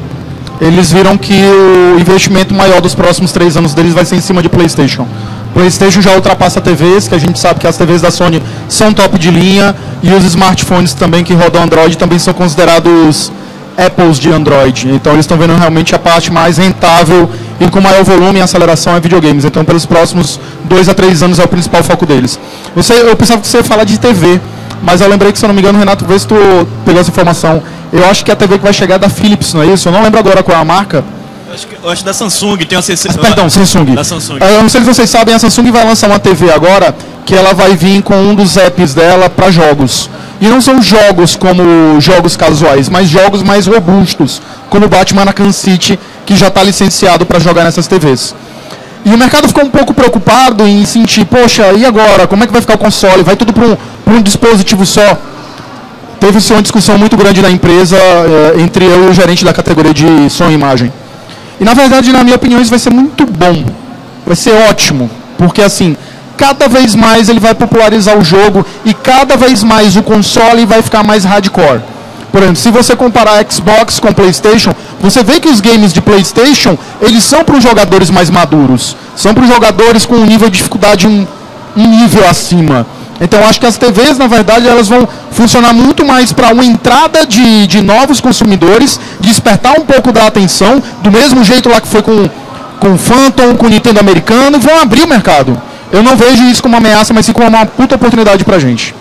eles viram que o investimento maior dos próximos 3 anos deles vai ser em cima de PlayStation. PlayStation já ultrapassa TVs, que a gente sabe que as TVs da Sony são top de linha, e os smartphones também que rodam Android também são considerados Apples de Android. Então eles estão vendo realmente a parte mais rentável e com maior volume e aceleração é videogames. Então pelos próximos 2 a 3 anos é o principal foco deles. Eu pensava que você ia falar de TV, mas eu lembrei que, se eu não me engano, Renato, vê se tu pegou essa informação. Eu acho que a TV que vai chegar é da Philips, não é isso? Eu não lembro agora qual é a marca. Eu acho da Samsung, tem uma Perdão, Samsung. Da Samsung. Eu não sei se vocês sabem, a Samsung vai lançar uma TV agora que ela vai vir com um dos apps dela para jogos. E não são jogos como jogos casuais, mas jogos mais robustos, como Batman Arkham City, que já está licenciado para jogar nessas TVs. E o mercado ficou um pouco preocupado em sentir, poxa, e agora? Como é que vai ficar o console? Vai tudo para um dispositivo só? Teve-se uma discussão muito grande na empresa entre eu e o gerente da categoria de som e imagem. E, na verdade, na minha opinião, isso vai ser muito bom. Vai ser ótimo. Porque, assim, cada vez mais ele vai popularizar o jogo e cada vez mais o console vai ficar mais hardcore. Por exemplo, se você comparar Xbox com PlayStation, você vê que os games de PlayStation, eles são para os jogadores mais maduros. São para os jogadores com um nível de dificuldade um nível acima. Então, acho que as TVs, na verdade, elas vão funcionar muito mais para uma entrada de novos consumidores, despertar um pouco da atenção, do mesmo jeito lá que foi com o Phantom, com o Nintendo americano, vão abrir o mercado. Eu não vejo isso como uma ameaça, mas sim como uma puta oportunidade para a gente.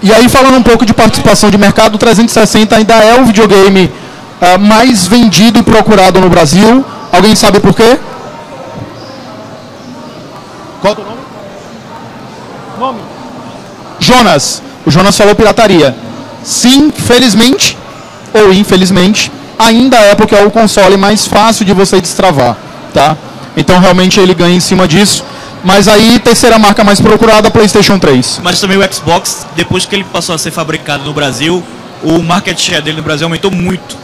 E aí, falando um pouco de participação de mercado, o 360 ainda é o videogame mais vendido e procurado no Brasil. Alguém sabe por quê? Qual é o nome? Jonas. O Jonas falou pirataria. Sim, felizmente ou infelizmente, ainda é porque é o console mais fácil de você destravar, tá? Então realmente ele ganha em cima disso. Mas aí, terceira marca mais procurada, PlayStation 3. Mas também o Xbox, depois que ele passou a ser fabricado no Brasil, o market share dele no Brasil aumentou muito.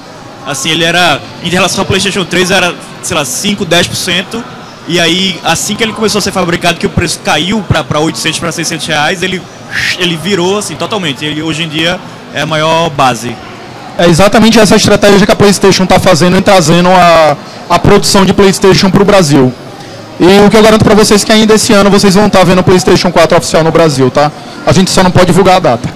Assim, ele era, em relação ao PlayStation 3, era, sei lá, 5, 10%. E aí, assim que ele começou a ser fabricado, que o preço caiu para 800 para 600 reais, ele virou assim totalmente. Ele hoje em dia é a maior base. É exatamente essa estratégia que a PlayStation está fazendo em trazendo a produção de PlayStation para o Brasil. E o que eu garanto para vocês é que ainda esse ano vocês vão estar vendo o PlayStation 4 oficial no Brasil, tá? A gente só não pode divulgar a data.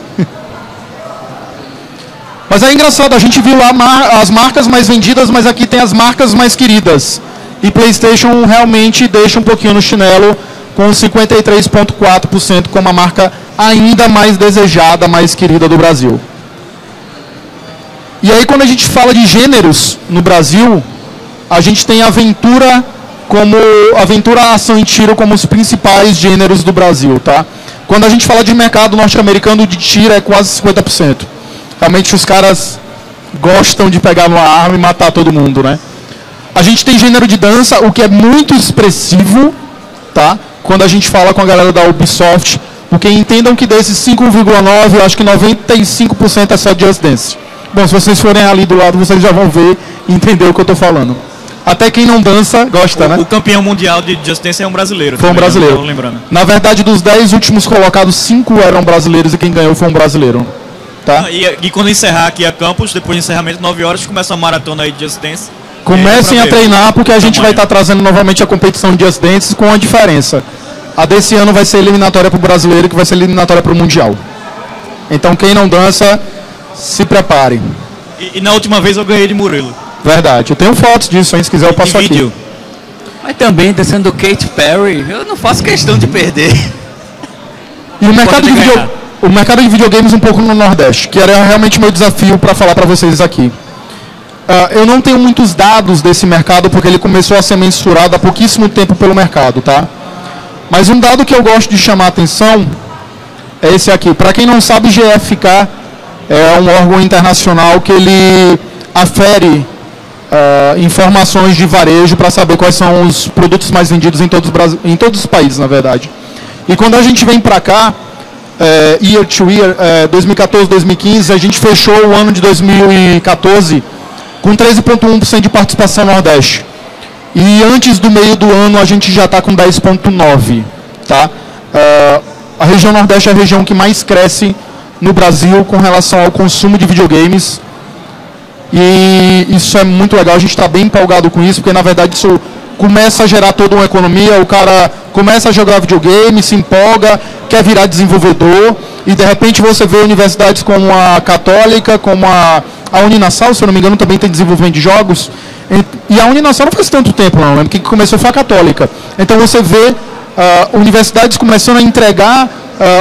Mas é engraçado, a gente viu lá as marcas mais vendidas, mas aqui tem as marcas mais queridas. E PlayStation realmente deixa um pouquinho no chinelo, com 53,4% como a marca ainda mais desejada, mais querida do Brasil. E aí quando a gente fala de gêneros no Brasil, a gente tem aventura, ação e tiro como os principais gêneros do Brasil, tá? Quando a gente fala de mercado norte-americano, de tiro é quase 50%. Realmente os caras gostam de pegar uma arma e matar todo mundo, né? A gente tem gênero de dança, o que é muito expressivo, tá? Quando a gente fala com a galera da Ubisoft, porque entendam que desses 5,9, eu acho que 95% é só Just Dance. Bom, se vocês forem ali do lado, vocês já vão ver e entender o que eu estou falando. Até quem não dança, gosta, né? O campeão mundial de Just Dance é um brasileiro. Foi um brasileiro. Lembrando. Na verdade, dos 10 últimos colocados, 5 eram brasileiros e quem ganhou foi um brasileiro. Tá? E quando encerrar aqui a campus, depois do encerramento, 9 horas, começa a maratona aí de Just Dance. Comecem a treinar, porque a gente vai estar trazendo novamente a competição de Just Dance com a diferença. A desse ano vai ser eliminatória para o brasileiro, que vai ser eliminatória para o mundial. Então quem não dança, se prepare. E na última vez eu ganhei de Murilo. Verdade. Eu tenho fotos disso, hein? Se quiser eu passo aqui. Vídeo. Mas também, dançando Katy Perry, eu não faço questão de perder. E o mercado de videogames um pouco no Nordeste, que era realmente meu desafio para falar para vocês aqui. Eu não tenho muitos dados desse mercado, porque ele começou a ser mensurado há pouquíssimo tempo pelo mercado, tá? Mas um dado que eu gosto de chamar a atenção é esse aqui. Para quem não sabe, GfK é um órgão internacional que ele afere informações de varejo para saber quais são os produtos mais vendidos em todos os países, na verdade. E quando a gente vem para cá, year to year, 2014, 2015, a gente fechou o ano de 2014 com 13,1% de participação no Nordeste. E antes do meio do ano a gente já está com 10,9%. Tá? A região Nordeste é a região que mais cresce no Brasil com relação ao consumo de videogames. E isso é muito legal, a gente está bem empolgado com isso, porque na verdade isso começa a gerar toda uma economia, o cara começa a jogar videogame, se empolga, quer virar desenvolvedor, e de repente você vê universidades como a Católica, como a Uninasal, se eu não me engano, também tem desenvolvimento de jogos, e a Uninasal não faz tanto tempo não, lembra que começou foi a Católica. Então você vê universidades começando a entregar,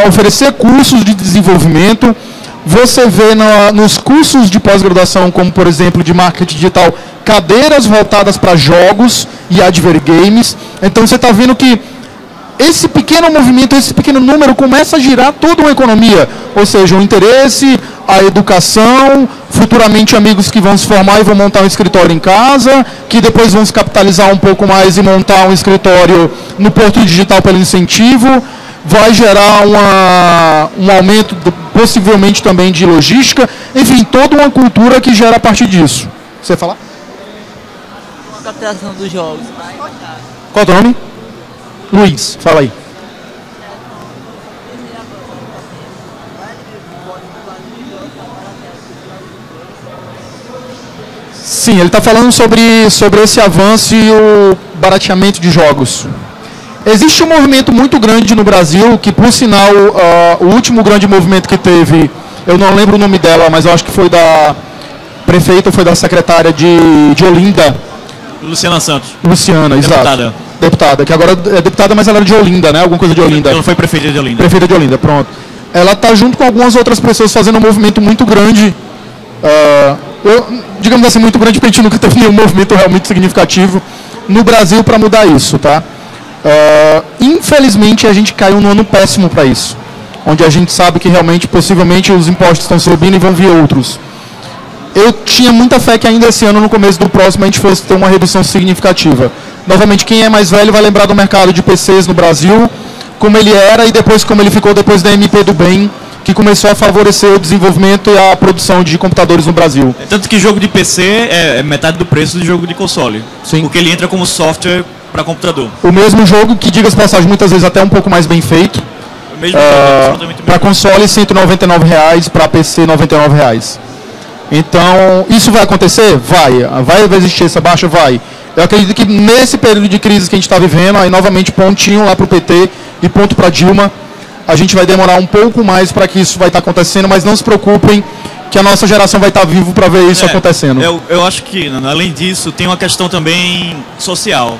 oferecer cursos de desenvolvimento. Você vê nos cursos de pós-graduação, como por exemplo de marketing digital, cadeiras voltadas para jogos e advert games. Então você está vendo que esse pequeno movimento, esse pequeno número começa a girar toda uma economia. Ou seja, o interesse, a educação, futuramente amigos que vão se formar e vão montar um escritório em casa, que depois vão se capitalizar um pouco mais e montar um escritório no Porto Digital pelo incentivo. Vai gerar um aumento, possivelmente também de logística, enfim, toda uma cultura que gera a partir disso. Você ia falar? Uma captação dos jogos. Qual é o nome? Luiz, fala aí. Sim, ele está falando sobre esse avanço e o barateamento de jogos. Existe um movimento muito grande no Brasil, que por sinal, o último grande movimento que teve, eu não lembro o nome dela, mas eu acho que foi da prefeita, foi da secretária de Olinda. Luciana Santos. Luciana, deputada. Exato. Deputada, que agora é deputada, mas ela era de Olinda, né? Alguma coisa de Olinda. Ela foi prefeita de Olinda. Prefeita de Olinda, pronto. Ela está junto com algumas outras pessoas fazendo um movimento muito grande. Digamos assim, muito grande, porque a gente nunca teve nenhum movimento realmente significativo no Brasil para mudar isso, tá? Infelizmente a gente caiu num ano péssimo para isso, onde a gente sabe que realmente, possivelmente, os impostos estão subindo e vão vir outros. Eu tinha muita fé que ainda esse ano, no começo do próximo, a gente fosse ter uma redução significativa. Novamente, quem é mais velho vai lembrar do mercado de PCs no Brasil, como ele era e depois como ele ficou depois da MP do Bem, que começou a favorecer o desenvolvimento e a produção de computadores no Brasil. Tanto que jogo de PC é metade do preço do jogo de console. Sim. Porque ele entra como software para computador. O mesmo jogo, que diga-se passagem, muitas vezes até um pouco mais bem feito. Para console, R$ 199, para PC, R$ 99. Então, isso vai acontecer? Vai existir essa baixa? Vai. Eu acredito que nesse período de crise que a gente está vivendo, aí novamente pontinho lá para o PT e ponto para Dilma, A gente vai demorar um pouco mais para que isso vai estar acontecendo, mas não se preocupem que a nossa geração vai estar vivo para ver isso acontecendo. Eu acho que, além disso, tem uma questão também social.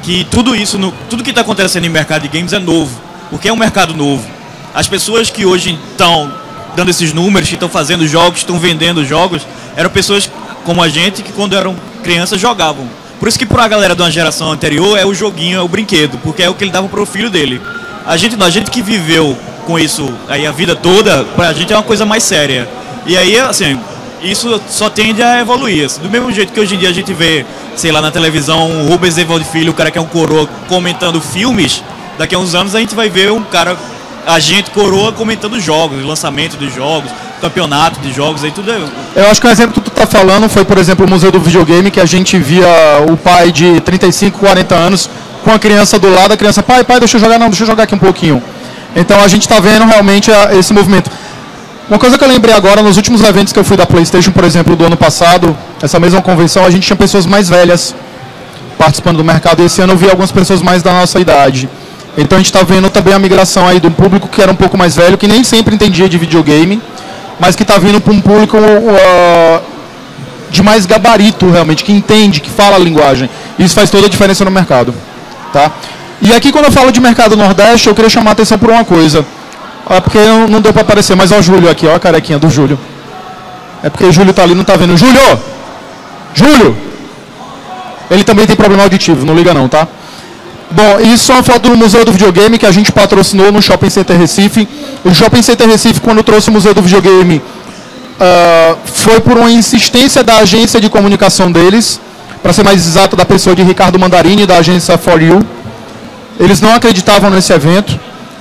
Que tudo isso, tudo que está acontecendo em mercado de games é novo, porque é um mercado novo. As pessoas que hoje estão dando esses números, que estão fazendo jogos, estão vendendo jogos, eram pessoas como a gente que quando eram crianças jogavam. Por isso que para a galera de uma geração anterior é o joguinho, é o brinquedo, porque é o que ele dava para o filho dele. A gente que viveu com isso aí a vida toda, para a gente é uma coisa mais séria. E aí, assim, isso só tende a evoluir. Do mesmo jeito que hoje em dia a gente vê, sei lá, na televisão, o Rubens Evaldo Filho, o cara que é um coroa, comentando filmes, daqui a uns anos a gente vai ver um cara, a gente coroa, comentando jogos, lançamento de jogos, campeonato de jogos, aí tudo é... Eu acho que um exemplo que tu tá falando foi, por exemplo, o Museu do Videogame, que a gente via o pai de 35, 40 anos com a criança do lado, a criança, pai, deixa eu jogar, não, deixa eu jogar aqui um pouquinho. Então a gente tá vendo realmente esse movimento. Uma coisa que eu lembrei agora, nos últimos eventos que eu fui da PlayStation, por exemplo, do ano passado, essa mesma convenção, a gente tinha pessoas mais velhas participando do mercado, e esse ano eu vi algumas pessoas mais da nossa idade. Então a gente está vendo também a migração aí do público que era um pouco mais velho, que nem sempre entendia de videogame, mas que está vindo para um público de mais gabarito realmente, que entende, que fala a linguagem. Isso faz toda a diferença no mercado. Tá? E aqui quando eu falo de mercado Nordeste, eu queria chamar a atenção por uma coisa. Porque não deu para aparecer, mas olha o Júlio aqui, olha a carequinha do Júlio. É porque o Júlio está ali, não está vendo. Júlio! Ele também tem problema auditivo, não liga não, tá? Bom, isso é uma foto do Museu do Videogame que a gente patrocinou no Shopping Center Recife. O Shopping Center Recife, quando trouxe o Museu do Videogame, foi por uma insistência da agência de comunicação deles, para ser mais exato, da pessoa de Ricardo Mandarini, da agência For You. Eles não acreditavam nesse evento.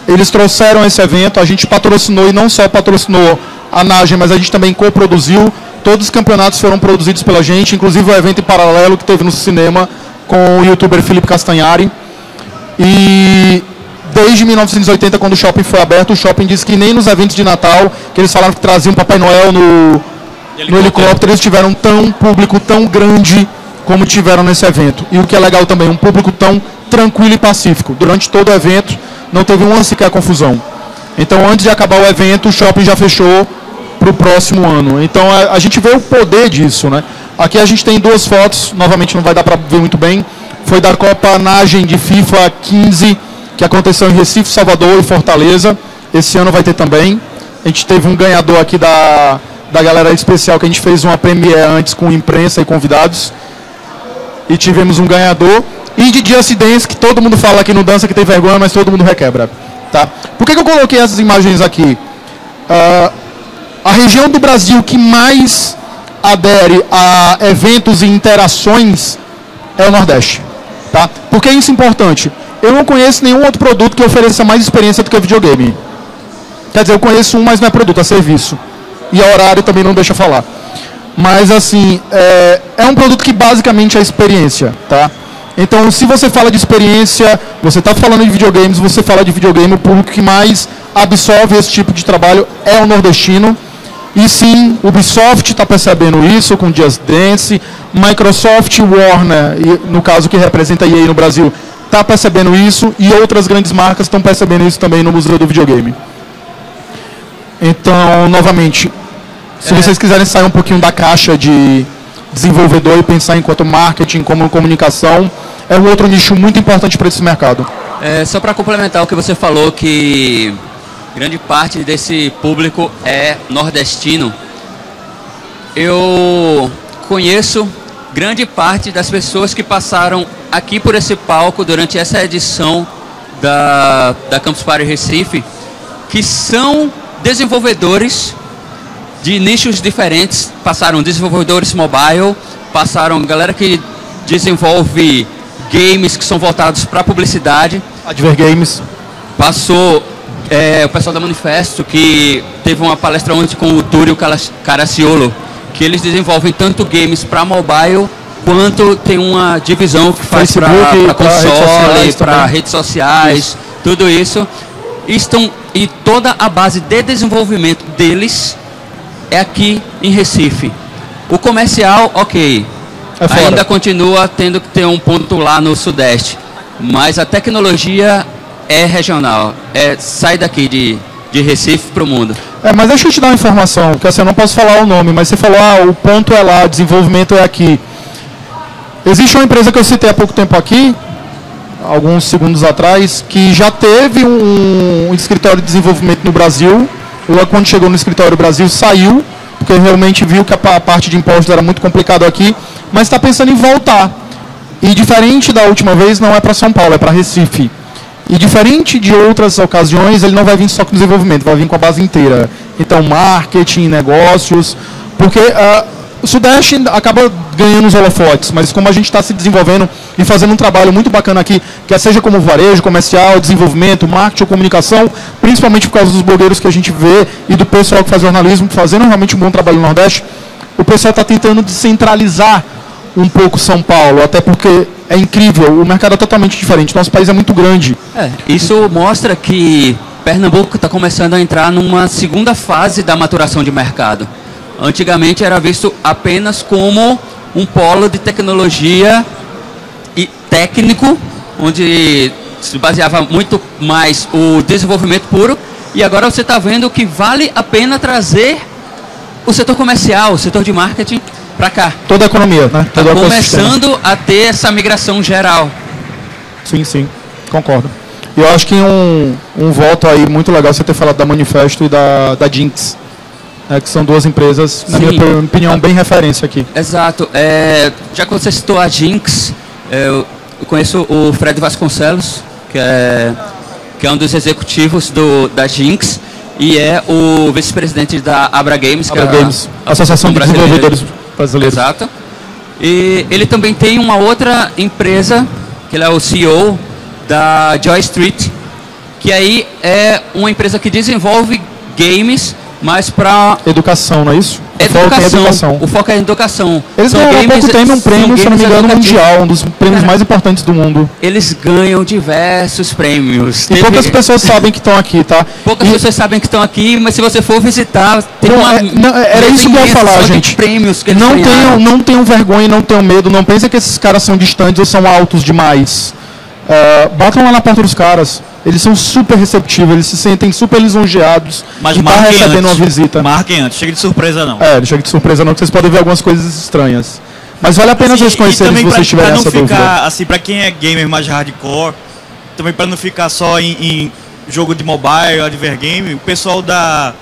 Eles trouxeram esse evento, a gente patrocinou, e não só patrocinou a Nagem, mas a gente também coproduziu. Todos os campeonatos foram produzidos pela gente, inclusive o evento em paralelo que teve no cinema com o youtuber Felipe Castanhari. E desde 1980, quando o shopping foi aberto, o shopping disse que nem nos eventos de Natal, que eles falaram que traziam Papai Noel no helicóptero, eles tiveram um público tão grande como tiveram nesse evento. E o que é legal também, um público tão tranquilo e pacífico. Durante todo o evento, não teve uma sequer confusão. Então, antes de acabar o evento, o shopping já fechou para o próximo ano. Então, a gente vê o poder disso, né? Aqui a gente tem duas fotos, novamente não vai dar para ver muito bem. Foi da Copa Nagem de FIFA 15, que aconteceu em Recife, Salvador e Fortaleza. Esse ano vai ter também. A gente teve um ganhador aqui da galera especial, que a gente fez uma premiere antes com imprensa e convidados. E tivemos um ganhador. E de Just Dance, que todo mundo fala aqui no Dança que tem vergonha, mas todo mundo requebra. Tá? Por que eu coloquei essas imagens aqui? A região do Brasil que mais adere a eventos e interações é o Nordeste. Tá? Por que isso é importante? Eu não conheço nenhum outro produto que ofereça mais experiência do que o videogame. Quer dizer, eu conheço um, mas não é produto, é serviço. E a horário também não deixa falar. Mas, assim, é um produto que basicamente é experiência. Tá? Então, se você fala de experiência, você está falando de videogames, você fala de videogame, o público que mais absorve esse tipo de trabalho é o nordestino. E sim, Ubisoft está percebendo isso com Just Dance, Microsoft, Warner, no caso que representa a EA no Brasil, está percebendo isso, e outras grandes marcas estão percebendo isso também no Museu do Videogame. Então, novamente, se vocês quiserem sair um pouquinho da caixa de desenvolvedor e pensar enquanto marketing, como comunicação, é um outro nicho muito importante para esse mercado. Só para complementar o que você falou, que grande parte desse público é nordestino. Eu conheço grande parte das pessoas que passaram aqui por esse palco durante essa edição da Campus Party Recife, que são desenvolvedores de nichos diferentes. Passaram desenvolvedores mobile, passaram galera que desenvolve games que são voltados para publicidade. Advergames. Passou o pessoal da Manifesto, que teve uma palestra ontem com o Túlio Caraciolo, que eles desenvolvem tanto games para mobile, quanto tem uma divisão que faz para console, para redes sociais, tudo isso. E toda a base de desenvolvimento deles é aqui em Recife. O comercial, ok, ainda continua tendo que ter um ponto lá no Sudeste, mas a tecnologia é regional, sai daqui de Recife para o mundo. Mas deixa eu te dar uma informação, porque assim, eu não posso falar o nome, mas você falou, o ponto é lá, o desenvolvimento é aqui. Existe uma empresa que eu citei há pouco tempo aqui, alguns segundos atrás, que já teve um escritório de desenvolvimento no Brasil. Logo quando chegou no escritório do Brasil, saiu, porque realmente viu que a parte de impostos era muito complicado aqui, mas está pensando em voltar. E diferente da última vez, não é para São Paulo, é para Recife. E diferente de outras ocasiões, ele não vai vir só com desenvolvimento, vai vir com a base inteira. Então, marketing, negócios, porque o Sudeste acaba ganhando os holofotes, mas como a gente está se desenvolvendo e fazendo um trabalho muito bacana aqui, que seja como varejo, comercial, desenvolvimento, marketing ou comunicação, principalmente por causa dos blogueiros que a gente vê e do pessoal que faz jornalismo, fazendo realmente um bom trabalho no Nordeste, o pessoal está tentando descentralizar um pouco São Paulo, até porque é incrível, o mercado é totalmente diferente, nosso país é muito grande. Isso mostra que Pernambuco está começando a entrar numa segunda fase da maturação de mercado. Antigamente era visto apenas como um polo de tecnologia e técnico, onde se baseava muito mais o desenvolvimento puro, e agora você está vendo que vale a pena trazer o setor comercial, o setor de marketing para cá. Toda a economia, né? Está começando a ter essa migração geral. Sim, concordo. E eu acho que um voto aí muito legal você ter falado da Manifesto e da Jinx. Que são duas empresas, na minha opinião, bem referência aqui. Exato. Já que você citou a Jinx, eu conheço o Fred Vasconcelos, que é um dos executivos da Jinx, e é o vice-presidente da Abra Games, que Games, Associação de Desenvolvedores Brasileiros. Exato. E ele também tem uma outra empresa, que ele é o CEO da Joy Street, que aí é uma empresa que desenvolve games, mas para educação, não é isso? O foco é educação. Eles ganharam há pouco tempo um prêmio, se não me engano, mundial, um dos prêmios mais importantes do mundo. Eles ganham diversos prêmios. E poucas pessoas sabem que estão aqui, tá? Poucas pessoas sabem que estão aqui, mas se você for visitar, tem era isso que eu ia falar, gente. Prêmios que não tenham vergonha, não tenham medo, não pensem que esses caras são distantes ou são altos demais. Batam lá na porta dos caras. Eles são super receptivos, eles se sentem super lisonjeados de estar recebendo uma visita. Marquem antes, chega de surpresa não. Não chega de surpresa não, que vocês podem ver algumas coisas estranhas. Mas vale a pena vocês conhecerem se vocês tiverem essa dúvida. Ficar, assim, pra quem é gamer mais hardcore, também para não ficar só em jogo de mobile, advergame, o pessoal da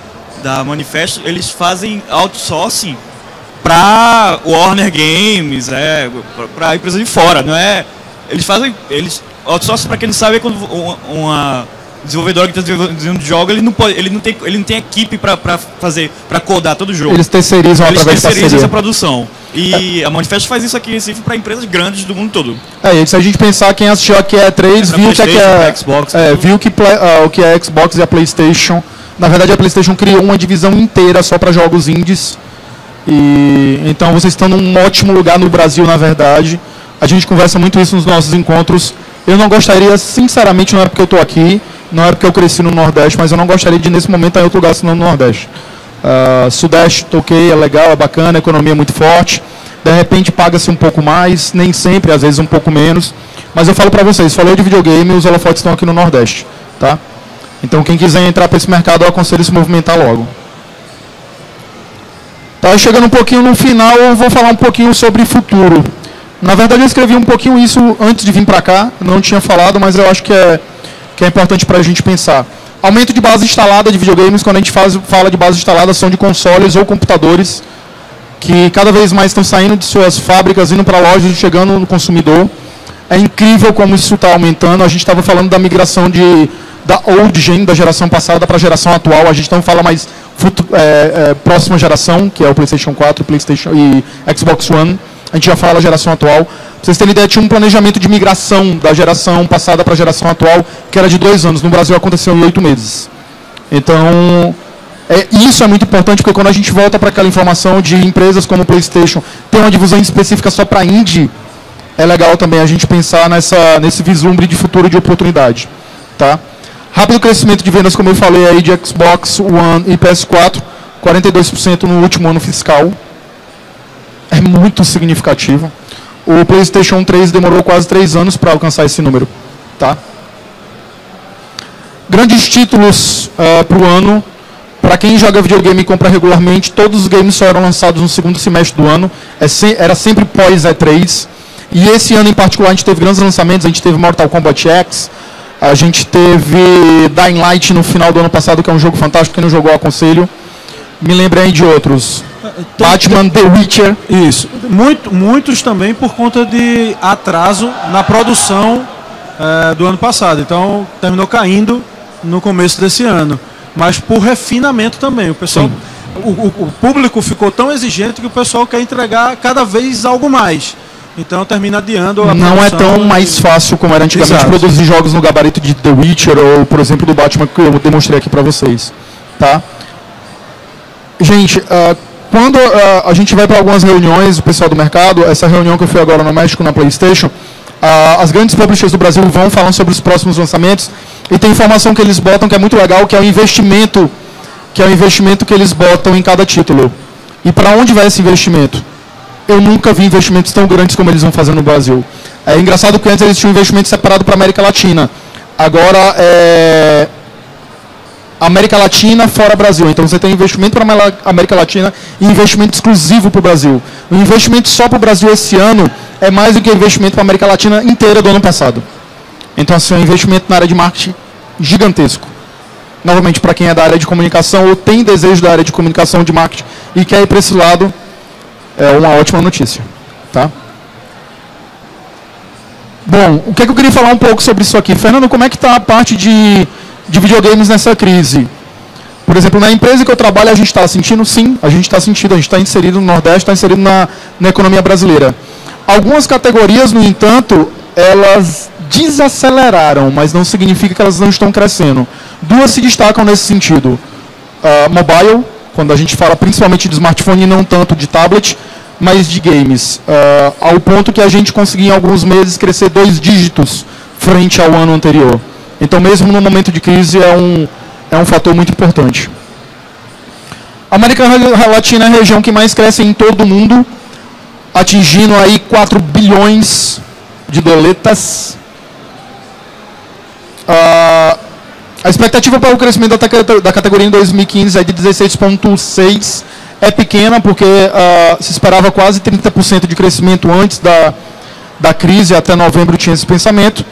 Manifesto, eles fazem outsourcing para Warner Games, para empresa de fora, não é? Eles outsourcing, para quem não sabe, é quando uma desenvolvedora que está desenvolvendo jogo, ele não tem equipe para codar todo o jogo. Eles terceirizam através da essa produção. E a Manifesto faz isso aqui em Recife para empresas grandes do mundo todo. E se a gente pensar, quem assistiu aqui a E3 viu que é Xbox e a PlayStation. Na verdade, a PlayStation criou uma divisão inteira só para jogos indies. E então vocês estão num ótimo lugar no Brasil, na verdade. A gente conversa muito isso nos nossos encontros. Eu não gostaria, sinceramente, não é porque eu estou aqui, não é porque eu cresci no Nordeste, mas eu não gostaria de, nesse momento, estar em outro lugar senão no Nordeste. Sudeste, ok, é legal, é bacana, a economia é muito forte. De repente, paga-se um pouco mais, nem sempre, às vezes um pouco menos. Mas eu falo para vocês, falou de videogame, os holofotes estão aqui no Nordeste. Tá? Então, quem quiser entrar para esse mercado, eu aconselho se movimentar logo. Tá, chegando um pouquinho no final, eu vou falar um pouquinho sobre futuro. Na verdade, eu escrevi um pouquinho isso antes de vir para cá, não tinha falado, mas eu acho que é importante para a gente pensar. Aumento de base instalada de videogames, quando a gente fala de base instalada, são de consoles ou computadores, que cada vez mais estão saindo de suas fábricas, indo para lojas e chegando no consumidor. É incrível como isso está aumentando. A gente estava falando da migração da old gen, da geração passada para a geração atual. A gente não fala mais próxima geração, que é o PlayStation 4 PlayStation e Xbox One. A gente já fala a geração atual. Pra vocês terem ideia, tinha um planejamento de migração da geração passada para a geração atual, que era de 2 anos. No Brasil aconteceu em 8 meses. Então, isso é muito importante, porque quando a gente volta para aquela informação de empresas como o PlayStation, tem uma divisão específica só para indie, é legal também a gente pensar nesse vislumbre de futuro de oportunidade. Tá? Rápido crescimento de vendas, como eu falei, aí, de Xbox One e PS4, 42% no último ano fiscal. É muito significativo. O PlayStation 3 demorou quase 3 anos para alcançar esse número. Tá? Grandes títulos para o ano. Para quem joga videogame e compra regularmente, todos os games só eram lançados no segundo semestre do ano. Era sempre pós E3. E esse ano em particular a gente teve grandes lançamentos. A gente teve Mortal Kombat X. A gente teve Dying Light no final do ano passado, que é um jogo fantástico. Quem não jogou, aconselho. Me lembrei aí de outros. Batman, The Witcher. Isso. Muitos também por conta de atraso na produção do ano passado. Então, terminou caindo no começo desse ano. Mas por refinamento também. O pessoal, o público ficou tão exigente que o pessoal quer entregar cada vez algo mais. Então termina adiando a Não é tão mais fácil como era antigamente. Exato. Produzir jogos no gabarito de The Witcher ou, por exemplo, do Batman, que eu demonstrei aqui para vocês. Tá? Gente, quando a gente vai para algumas reuniões, o pessoal do mercado, essa reunião que eu fui agora no México, na PlayStation, as grandes publishers do Brasil vão falando sobre os próximos lançamentos e tem informação que eles botam que é muito legal, que é o investimento que eles botam em cada título. E para onde vai esse investimento? Eu nunca vi investimentos tão grandes como eles vão fazer no Brasil. É engraçado que antes eles tinham um investimento separado para a América Latina. Agora é América Latina fora Brasil. Então você tem investimento para a América Latina e investimento exclusivo para o Brasil. O investimento só para o Brasil esse ano é mais do que o investimento para a América Latina inteira do ano passado. Então, assim, é um investimento na área de marketing gigantesco. Novamente, para quem é da área de comunicação ou tem desejo da área de comunicação, de marketing e quer ir para esse lado, é uma ótima notícia. Tá? Bom, o que eu queria falar um pouco sobre isso aqui? Fernando, como é que está a parte de videogames nessa crise? Por exemplo, na empresa que eu trabalho, a gente está sentindo? Sim, a gente está sentindo. A gente está inserido no Nordeste, está inserido na economia brasileira. Algumas categorias, no entanto, elas desaceleraram, mas não significa que elas não estão crescendo. Duas se destacam nesse sentido. Mobile, quando a gente fala principalmente de smartphone e não tanto de tablet, mas de games. Ao ponto que a gente conseguiu em alguns meses crescer 2 dígitos frente ao ano anterior. Então, mesmo no momento de crise, é um fator muito importante. A América Latina é a região que mais cresce em todo o mundo, atingindo aí 4 bilhões de doletas. A expectativa para o crescimento da categoria em 2015 é de 16,6%. É pequena porque se esperava quase 30% de crescimento antes da crise, até novembro tinha esse pensamento.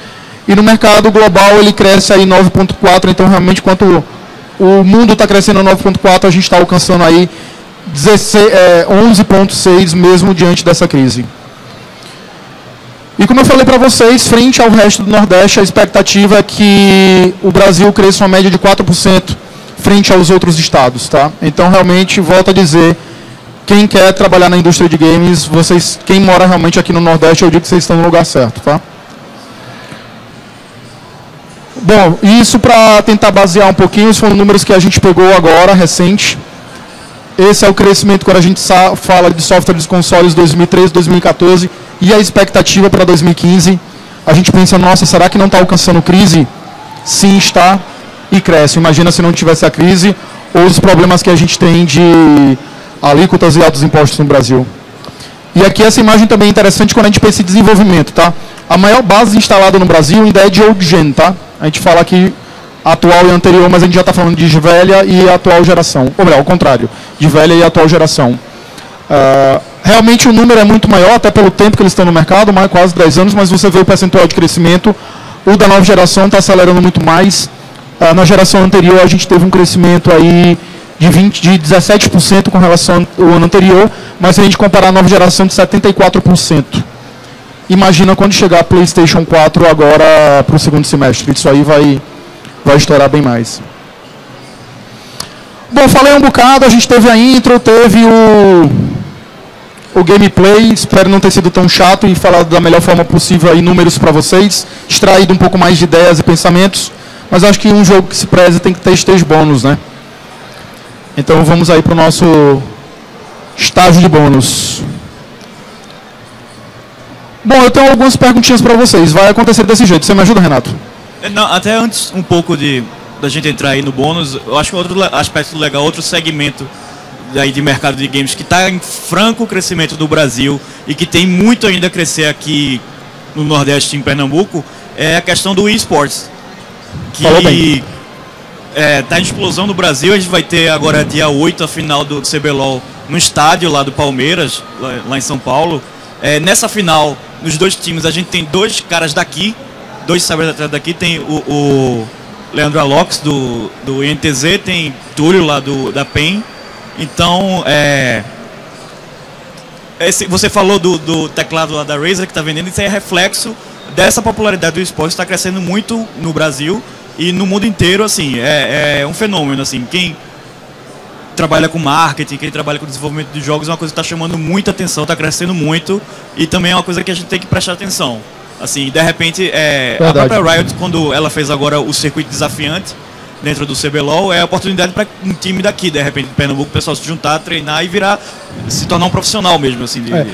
E no mercado global ele cresce aí 9,4%, então realmente enquanto o mundo está crescendo 9,4%, a gente está alcançando aí 11,6% mesmo diante dessa crise. E como eu falei para vocês, frente ao resto do Nordeste, a expectativa é que o Brasil cresça uma média de 4% frente aos outros estados. Tá? Então, realmente, volto a dizer, quem quer trabalhar na indústria de games, quem mora realmente aqui no Nordeste, eu digo que vocês estão no lugar certo. Tá? Bom, isso para tentar basear um pouquinho, foram números que a gente pegou agora, recente. Esse é o crescimento quando a gente fala de software de consoles 2013, 2014 e a expectativa para 2015. A gente pensa, nossa, será que não está alcançando crise? Sim, está e cresce. Imagina se não tivesse a crise ou os problemas que a gente tem de alíquotas e altos impostos no Brasil. E aqui essa imagem também é interessante quando a gente pensa em desenvolvimento. Tá? A maior base instalada no Brasil ainda é de old gen. Tá? A gente fala aqui atual e anterior, mas a gente já está falando de velha e atual geração. Ou melhor, ao contrário, de velha e atual geração. Realmente o número é muito maior, até pelo tempo que eles estão no mercado, quase 10 anos, mas você vê o percentual de crescimento. O da nova geração está acelerando muito mais. Na geração anterior a gente teve um crescimento aí de 17% com relação ao ano anterior, mas se a gente comparar a nova geração de 74%. Imagina quando chegar a PlayStation 4 agora para o segundo semestre. Isso aí vai estourar bem mais. Bom, falei um bocado, a gente teve a intro, teve o gameplay, espero não ter sido tão chato e falar da melhor forma possível aí números para vocês, extraído um pouco mais de ideias e pensamentos, mas acho que um jogo que se preze tem que ter stage bônus, né? Então vamos aí para o nosso estágio de bônus. Bom, eu tenho algumas perguntinhas para vocês, vai acontecer desse jeito, você me ajuda, Renato? Não, até antes um pouco da gente entrar aí no bônus, eu acho que outro aspecto legal, outro segmento aí de mercado de games que está em franco crescimento do Brasil e que tem muito ainda a crescer aqui no Nordeste, em Pernambuco, é a questão do eSports. Que tá em explosão no Brasil. A gente vai ter agora dia 8 a final do CBLOL no estádio lá do Palmeiras, lá em São Paulo. Nessa final, nos dois times, a gente tem dois caras daqui, dois cyberatletas daqui. Tem o Leandro Alox do INTZ, tem Túlio lá da PEN. Então, você falou do teclado lá da Razer que está vendendo. Isso aí é reflexo dessa popularidade do esporte, está crescendo muito no Brasil e no mundo inteiro. Assim, é um fenômeno. Assim, quem trabalha com marketing, quem trabalha com desenvolvimento de jogos, é uma coisa que está chamando muita atenção, está crescendo muito, e também é uma coisa que a gente tem que prestar atenção. Assim, de repente, a própria Riot, quando ela fez agora o circuito desafiante dentro do CBLOL, é a oportunidade para um time daqui, de repente, de Pernambuco, o pessoal se juntar, treinar e se tornar um profissional mesmo, assim, de games.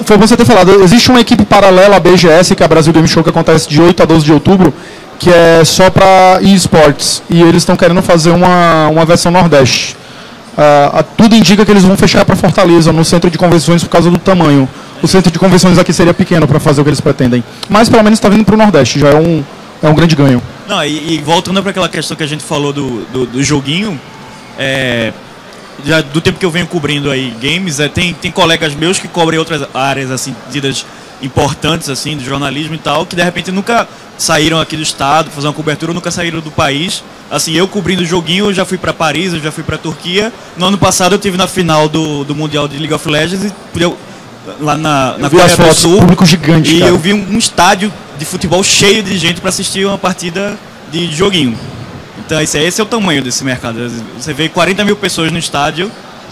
Foi bom você ter falado. Existe uma equipe paralela à BGS, que é a Brasil Game Show, que acontece de 8 a 12 de outubro, que é só para eSports, e eles estão querendo fazer uma versão Nordeste. Tudo indica que eles vão fechar para Fortaleza, no centro de convenções, por causa do tamanho. O centro de convenções aqui seria pequeno para fazer o que eles pretendem. Mas pelo menos está vindo para o Nordeste, já é um grande ganho. Não, e voltando para aquela questão que a gente falou do joguinho, já do tempo que eu venho cobrindo aí games, tem colegas meus que cobrem outras áreas assim, ditas importantes assim, do jornalismo e tal, que de repente nunca saíram aqui do estado, fazer uma cobertura, nunca saíram do país. Assim, eu cobrindo o joguinho, eu já fui para Paris, eu já fui para Turquia. No ano passado eu tive na final do Mundial de League of Legends, lá na Coreia do Sul, público gigante, e cara. eu vi um estádio de futebol cheio de gente para assistir uma partida de joguinho. Então esse é o tamanho desse mercado. Você vê 40 mil pessoas no estádio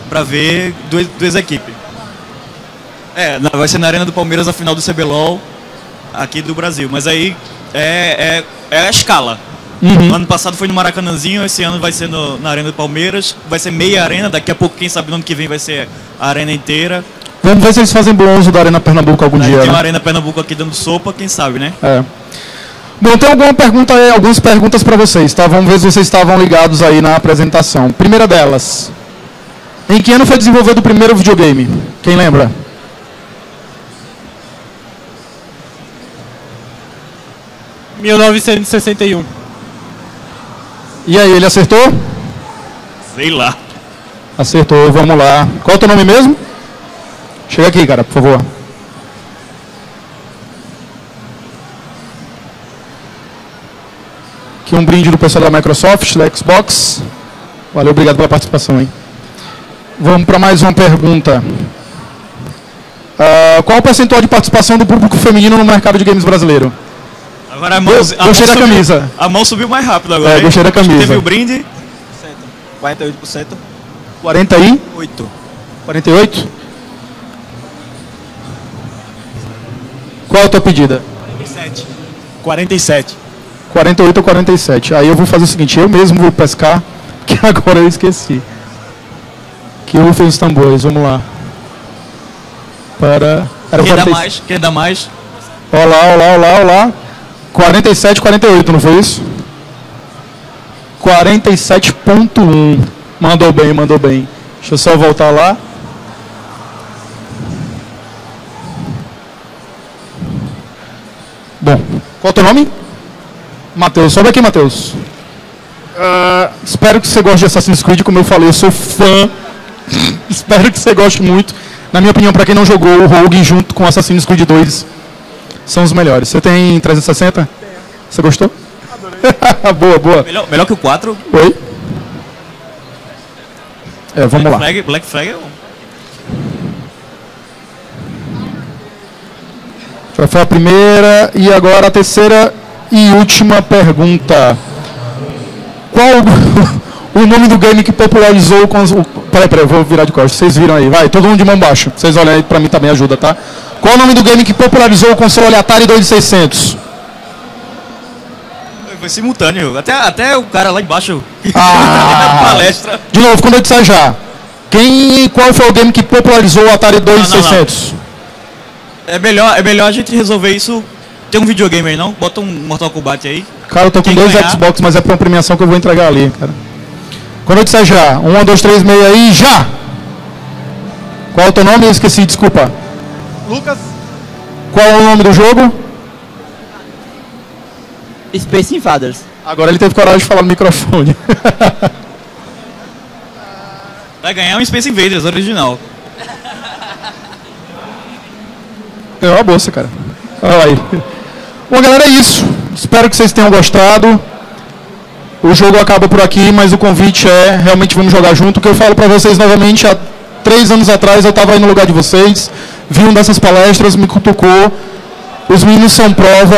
para ver duas equipes. Vai ser na Arena do Palmeiras a final do CBLOL aqui do Brasil, mas aí é a escala. Uhum. Ano passado foi no Maracanãzinho, esse ano vai ser na Arena do Palmeiras, vai ser meia arena, daqui a pouco, quem sabe no ano que vem vai ser a arena inteira. Vamos ver se eles fazem bom uso da Arena Pernambuco algum dia. Tem né? uma Arena Pernambuco aqui dando sopa, quem sabe, né? Bom, tem algumas perguntas para vocês, tá? Vamos ver se vocês estavam ligados aí na apresentação. Primeira delas. Em que ano foi desenvolvido o primeiro videogame? Quem lembra? Em 1961. E aí, ele acertou? Sei lá. Acertou, vamos lá. Qual é o teu nome mesmo? Chega aqui, cara, por favor. Aqui um brinde do pessoal da Microsoft, da Xbox. Valeu, obrigado pela participação, hein? Vamos para mais uma pergunta. Qual o percentual de participação do público feminino no mercado de games brasileiro? Agora gostei da camisa. A mão subiu mais rápido agora. Gostei da camisa. Teve o brinde. 48%. 48? 48? Qual é a tua pedida? 47. 48 ou 47. Aí eu vou fazer o seguinte, eu mesmo vou pescar, que agora eu esqueci. Que eu fiz os tambores, vamos lá. Quem dá mais? Olá lá. 47, 48, não foi isso? 47.1. Mandou bem. Deixa eu só voltar lá. Bom, qual é o teu nome? Matheus, sobe aqui, Matheus. Espero que você goste de Assassin's Creed, como eu falei, eu sou fã. Espero que você goste muito. Na minha opinião, para quem não jogou, o Rogue junto com Assassin's Creed 2 são os melhores. Você tem 360? Você gostou? Adorei. boa. Melhor que o 4? Oi? Vamos lá. Black Flag é Já foi a primeira e agora a terceira e última pergunta. Qual o nome do game que popularizou com Peraí, eu vou virar de costas. Vocês viram aí, vai, todo mundo de mão baixa. Vocês olhem aí, pra mim também ajuda, tá? Qual o nome do game que popularizou o console Atari 2600? Foi simultâneo. Até o cara lá embaixo na palestra. De novo, quando eu disser já. Qual foi o game que popularizou o Atari 2600? Não. É melhor a gente resolver isso. Tem um videogame aí, não? Bota um Mortal Kombat aí. Cara, eu tô com 2 Xbox, mas é pra uma premiação que eu vou entregar ali, cara. Quando eu disser já. 1, 2, 3, meia aí, já! Qual é o teu nome? Eu esqueci, desculpa. Lucas. Qual é o nome do jogo? Space Invaders. Agora ele teve coragem de falar no microfone. Vai ganhar um Space Invaders original. É uma bolsa, cara. Olha aí. Bom, galera, é isso. Espero que vocês tenham gostado. O jogo acaba por aqui, mas o convite é realmente vamos jogar junto. O que eu falo pra vocês novamente, há 3 anos atrás eu estava aí no lugar de vocês, vi uma dessas palestras, me cutucou. Os meninos são prova.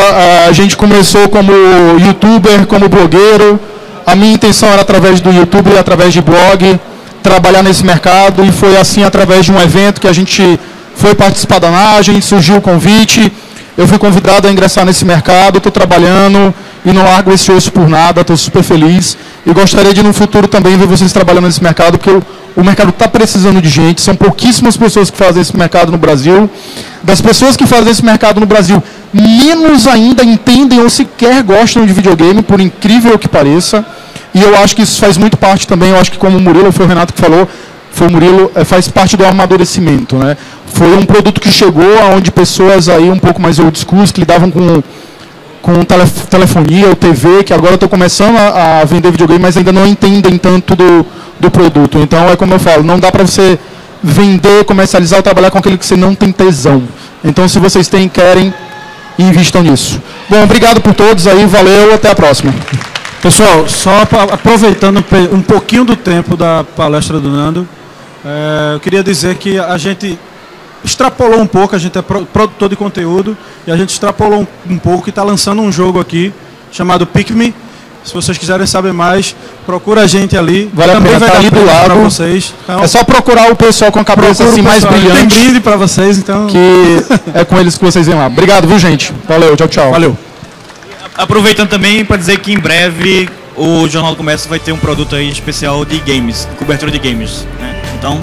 A gente começou como youtuber, como blogueiro. A minha intenção era através do YouTube e através de blog trabalhar nesse mercado, e foi assim através de um evento que a gente foi participar da NAGEN, surgiu o convite, eu fui convidado a ingressar nesse mercado, estou trabalhando e não largo esse osso por nada, estou super feliz e gostaria de no futuro também ver vocês trabalhando nesse mercado, porque o mercado está precisando de gente, são pouquíssimas pessoas que fazem esse mercado no Brasil. Das pessoas que fazem esse mercado no Brasil, menos ainda entendem ou sequer gostam de videogame, por incrível que pareça, e eu acho que isso faz muito parte também, eu acho que como o Murilo, foi o Renato que falou, foi o Murilo, faz parte do amadurecimento, né? Foi um produto que chegou aonde pessoas aí um pouco mais old school, que lidavam com telefonia ou TV, que agora estão começando a vender videogame, mas ainda não entendem tanto do produto. Então, é como eu falo, não dá para você vender, comercializar ou trabalhar com aquele que você não tem tesão. Então, se vocês querem, invistam nisso. Bom, obrigado por todos aí, valeu, até a próxima. Pessoal, só aproveitando um pouquinho do tempo da palestra do Nando, eu queria dizer que a gente extrapolou um pouco, a gente é produtor de conteúdo, e a gente extrapolou um pouco e está lançando um jogo aqui, chamado Pikmin. Se vocês quiserem saber mais, procura a gente ali. Vale a pena, tá ali do lado. Para vocês. Então, é só procurar o pessoal com a cabeça assim mais brilhante. Tem brinde para vocês, então. Que é com eles que vocês vêm lá. Obrigado, viu, gente? Valeu, tchau, tchau. Valeu. Aproveitando também para dizer que em breve o Jornal do Comércio vai ter um produto aí especial de games, cobertura de games, né? Então,